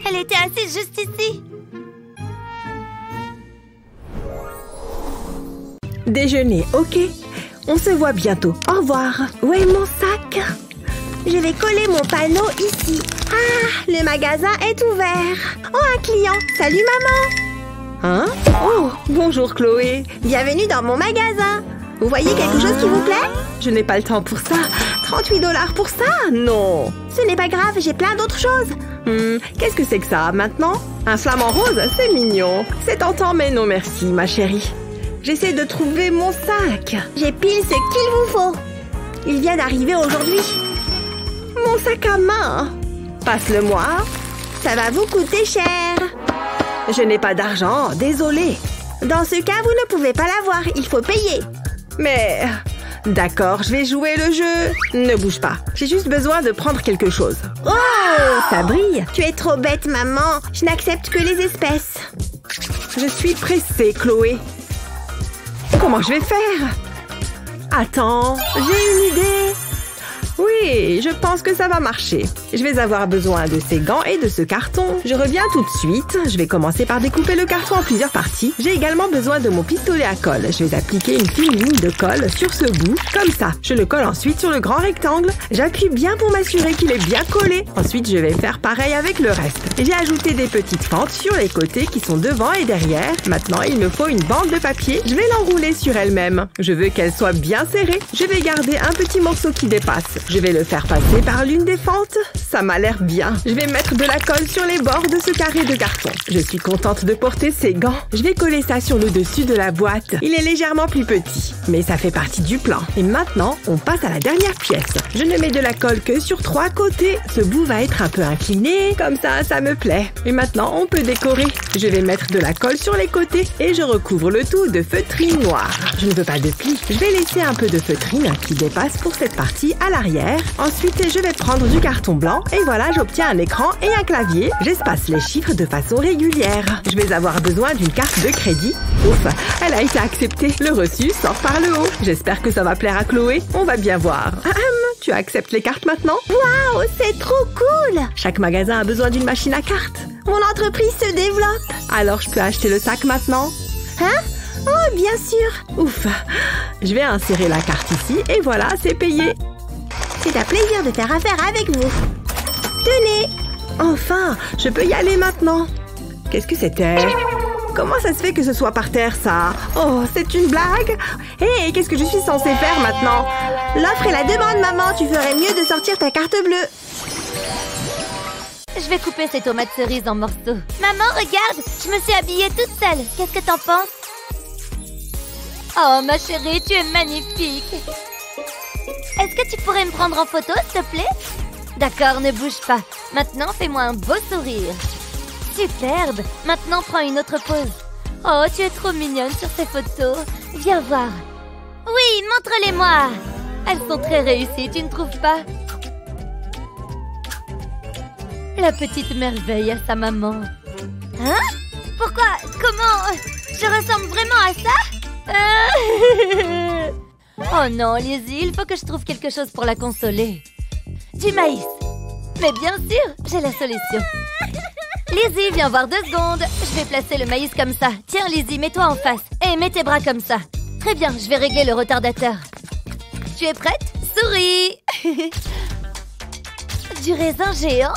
Elle était assise juste ici. Déjeuner, ok. On se voit bientôt. Au revoir. Où est mon sac? Je vais coller mon panneau ici. Ah, le magasin est ouvert. Oh, un client. Salut, maman. Hein? Oh, bonjour Chloé. Bienvenue dans mon magasin. Vous voyez quelque chose qui vous plaît? Je n'ai pas le temps pour ça. 38 $ pour ça? Non. Ce n'est pas grave, j'ai plein d'autres choses. Qu'est-ce que c'est que ça, maintenant? Un flamant rose? C'est mignon. C'est tentant, mais non merci, ma chérie. J'essaie de trouver mon sac. J'ai pile ce qu'il vous faut. Il vient d'arriver aujourd'hui. Mon sac à main. Passe-le-moi. Ça va vous coûter cher. Je n'ai pas d'argent, désolée. Dans ce cas, vous ne pouvez pas l'avoir. Il faut payer. Mais... D'accord, je vais jouer le jeu. Ne bouge pas. J'ai juste besoin de prendre quelque chose. Oh, ça brille. Tu es trop bête, maman. Je n'accepte que les espèces. Je suis pressée, Chloé. Comment je vais faire? Attends, j'ai une idée. Oui, je pense que ça va marcher. Je vais avoir besoin de ces gants et de ce carton. Je reviens tout de suite. Je vais commencer par découper le carton en plusieurs parties. J'ai également besoin de mon pistolet à colle. Je vais appliquer une fine ligne de colle sur ce bout, comme ça. Je le colle ensuite sur le grand rectangle. J'appuie bien pour m'assurer qu'il est bien collé. Ensuite, je vais faire pareil avec le reste. J'ai ajouté des petites fentes sur les côtés qui sont devant et derrière. Maintenant, il me faut une bande de papier. Je vais l'enrouler sur elle-même. Je veux qu'elle soit bien serrée. Je vais garder un petit morceau qui dépasse. Je vais le faire passer par l'une des fentes. Ça m'a l'air bien. Je vais mettre de la colle sur les bords de ce carré de carton. Je suis contente de porter ces gants. Je vais coller ça sur le dessus de la boîte. Il est légèrement plus petit, mais ça fait partie du plan. Et maintenant, on passe à la dernière pièce. Je ne mets de la colle que sur 3 côtés. Ce bout va être un peu incliné. Comme ça me plaît. Et maintenant, on peut décorer. Je vais mettre de la colle sur les côtés et je recouvre le tout de feutrine noire. Je ne veux pas de plis. Je vais laisser un peu de feutrine qui dépasse pour cette partie à l'arrière. Ensuite, je vais prendre du carton blanc et voilà, j'obtiens un écran et un clavier. J'espace les chiffres de façon régulière. Je vais avoir besoin d'une carte de crédit. Ouf, elle a été acceptée. Le reçu sort par le haut. J'espère que ça va plaire à Chloé. On va bien voir. Tu acceptes les cartes maintenant? Waouh, c'est trop cool! Chaque magasin a besoin d'une machine à cartes. Mon entreprise se développe. Alors, je peux acheter le sac maintenant? Hein? Oh, bien sûr. Ouf. Je vais insérer la carte ici et voilà, c'est payé. C'est un plaisir de faire affaire avec vous. Tenez. Enfin, je peux y aller maintenant. Qu'est-ce que c'était? Comment ça se fait que ce soit par terre, ça? Oh, c'est une blague? Hé, qu'est-ce que je suis censée faire maintenant? L'offre et la demande, maman. Tu ferais mieux de sortir ta carte bleue. Je vais couper ces tomates cerises en morceaux. Maman, regarde, je me suis habillée toute seule. Qu'est-ce que t'en penses? Oh, ma chérie, tu es magnifique. Est-ce que tu pourrais me prendre en photo, s'il te plaît? D'accord, ne bouge pas. Maintenant, fais-moi un beau sourire. Superbe. Maintenant, prends une autre pose. Oh, tu es trop mignonne sur ces photos. Viens voir. Oui, montre-les-moi. Elles sont très réussies, tu ne trouves pas? La petite merveille à sa maman. Hein? Pourquoi? Comment? Je ressemble vraiment à ça? Oh non, Lizzie, il faut que je trouve quelque chose pour la consoler. Du maïs. Mais bien sûr, j'ai la solution. Lizzie, viens voir 2 secondes. Je vais placer le maïs comme ça. Tiens, Lizzie, mets-toi en face. Et mets tes bras comme ça. Très bien, je vais régler le retardateur. Tu es prête? Souris. Du raisin géant?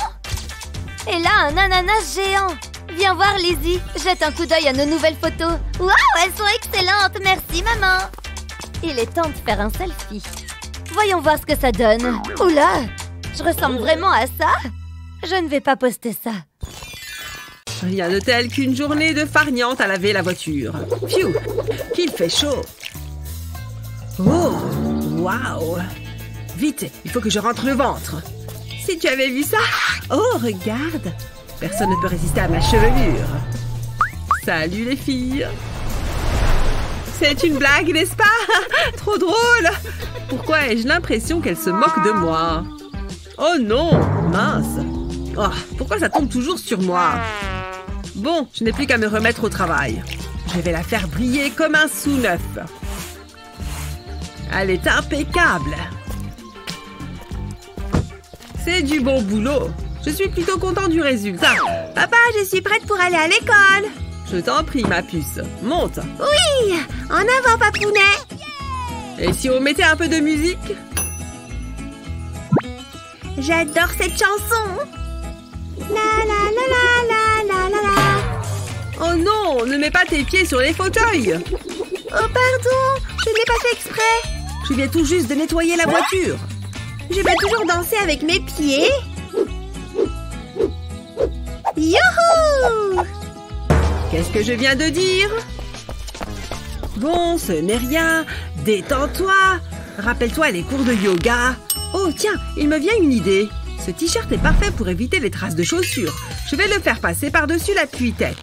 Et là, un ananas géant. Viens voir, Lizzie. Jette un coup d'œil à nos nouvelles photos. Waouh, elles sont excellentes. Merci, maman. Il est temps de faire un selfie. Voyons voir ce que ça donne. Oula, je ressemble vraiment à ça? Je ne vais pas poster ça. Rien de tel qu'une journée de farniente à laver la voiture. Pfiou, qu'il fait chaud. Oh, waouh. Vite, il faut que je rentre le ventre. Si tu avais vu ça. Oh, regarde. Personne ne peut résister à ma chevelure. Salut les filles. C'est une blague, n'est-ce pas? Trop drôle. Pourquoi ai-je l'impression qu'elle se moque de moi? Oh non, mince. Oh, pourquoi ça tombe toujours sur moi? Bon, je n'ai plus qu'à me remettre au travail. Je vais la faire briller comme un sou neuf. Elle est impeccable. C'est du bon boulot. Je suis plutôt content du résultat. Papa, je suis prête pour aller à l'école. Je t'en prie, ma puce. Monte. Oui, en avant, papounet. Et si on mettait un peu de musique? J'adore cette chanson. La la la la la la la la. Oh non, ne mets pas tes pieds sur les fauteuils. Oh pardon, je n'ai pas fait exprès. Je viens tout juste de nettoyer la voiture. Je vais toujours danser avec mes pieds. Youhou! Qu'est-ce que je viens de dire? Bon, ce n'est rien. Détends-toi. Rappelle-toi les cours de yoga. Oh tiens, il me vient une idée. Ce t-shirt est parfait pour éviter les traces de chaussures. Je vais le faire passer par-dessus l'appui-tête.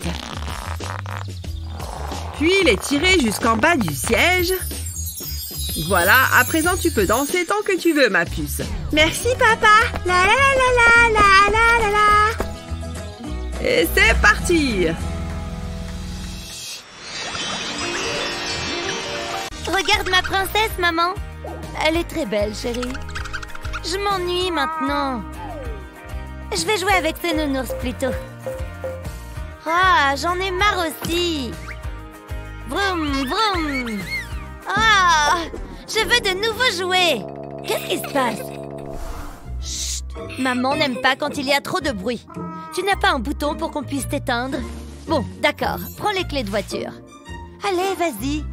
Puis l'étirer jusqu'en bas du siège. Voilà, à présent tu peux danser tant que tu veux, ma puce. Merci, papa. La la la la la la la la. Et c'est parti. Regarde ma princesse, maman. Elle est très belle, chérie. Je m'ennuie maintenant. Je vais jouer avec ces nounours plutôt. Ah, j'en ai marre aussi. Vroom, vroom. Ah, je veux de nouveaux jouets. Qu'est-ce qui se passe? Chut, maman n'aime pas quand il y a trop de bruit. Tu n'as pas un bouton pour qu'on puisse t'éteindre? Bon, d'accord, prends les clés de voiture. Allez, vas-y.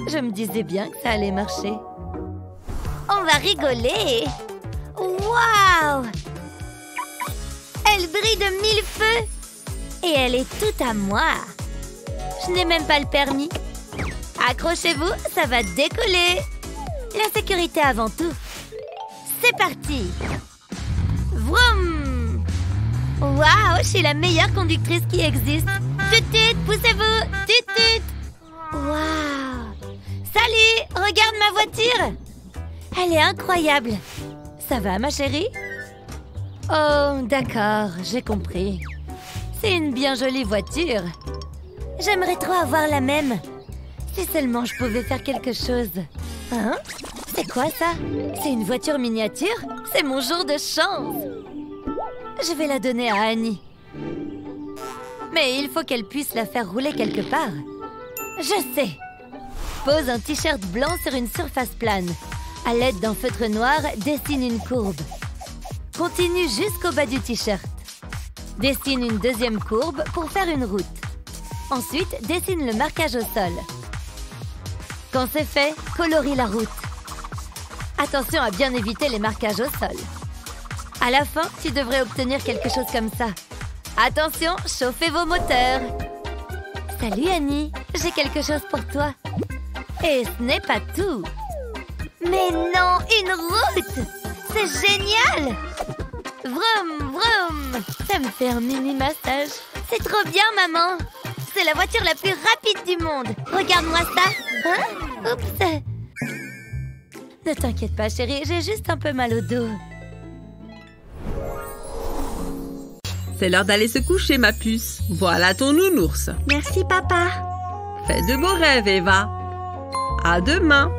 Je me disais bien que ça allait marcher. On va rigoler. Waouh! Elle brille de 1000 feux. Et elle est toute à moi. Je n'ai même pas le permis. Accrochez-vous, ça va décoller. La sécurité avant tout. C'est parti. Vroom! Waouh, je suis la meilleure conductrice qui existe. Tut-tut, poussez-vous. Tut-tut. Waouh! Salut, regarde ma voiture. Elle est incroyable. Ça va, ma chérie? Oh, d'accord, j'ai compris. C'est une bien jolie voiture. J'aimerais trop avoir la même. Si seulement je pouvais faire quelque chose. Hein? C'est quoi ça? C'est une voiture miniature? C'est mon jour de chance. Je vais la donner à Annie. Mais il faut qu'elle puisse la faire rouler quelque part. Je sais. Pose un t-shirt blanc sur une surface plane. À l'aide d'un feutre noir, dessine une courbe. Continue jusqu'au bas du t-shirt. Dessine une deuxième courbe pour faire une route. Ensuite, dessine le marquage au sol. Quand c'est fait, colorie la route. Attention à bien éviter les marquages au sol. À la fin, tu devrais obtenir quelque chose comme ça. Attention, chauffez vos moteurs. Salut Annie, j'ai quelque chose pour toi. Et ce n'est pas tout. Mais non, une route! C'est génial! Vroom, vroom! Ça me fait un mini-massage. C'est trop bien, maman! C'est la voiture la plus rapide du monde! Regarde-moi ça! Hein? Oups! Ne t'inquiète pas, chérie, j'ai juste un peu mal au dos. C'est l'heure d'aller se coucher, ma puce. Voilà ton nounours. Merci, papa. Fais de beaux rêves, Eva. À demain.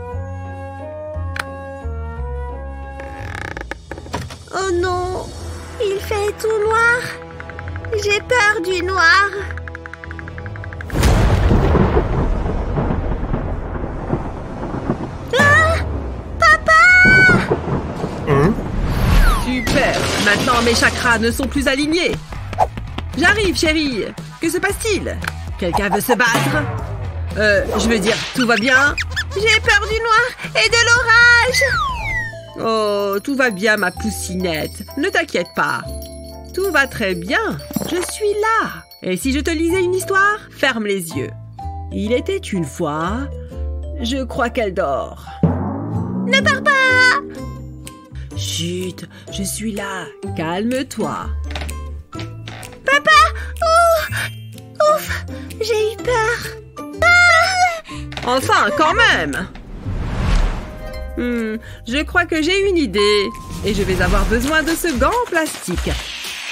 Oh non, il fait tout noir. J'ai peur du noir. Ah! Papa! Super. Maintenant, mes chakras ne sont plus alignés. J'arrive, chérie. Que se passe-t-il? Quelqu'un veut se battre? Je veux dire, tout va bien? J'ai peur du noir et de l'orage. Oh, tout va bien, ma poussinette. Ne t'inquiète pas. Tout va très bien. Je suis là. Et si je te lisais une histoire? Ferme les yeux. Il était une fois... Je crois qu'elle dort. Ne pars pas! Chut, je suis là. Calme-toi. Papa! Ouh! Ouf! J'ai eu peur. Ah! Enfin, quand même! Je crois que j'ai une idée. Et je vais avoir besoin de ce gant en plastique.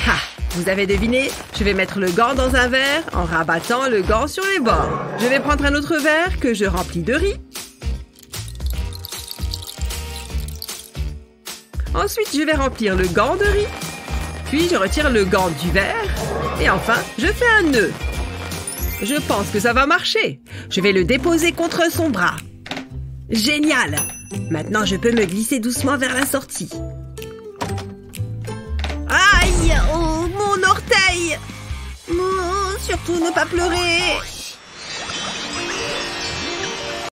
Ha! Vous avez deviné? Je vais mettre le gant dans un verre en rabattant le gant sur les bords. Je vais prendre un autre verre que je remplis de riz. Ensuite, je vais remplir le gant de riz. Puis, je retire le gant du verre. Et enfin, je fais un nœud. Je pense que ça va marcher. Je vais le déposer contre son bras. Génial! Maintenant, je peux me glisser doucement vers la sortie. Aïe! Oh, mon orteil! Non, surtout ne pas pleurer.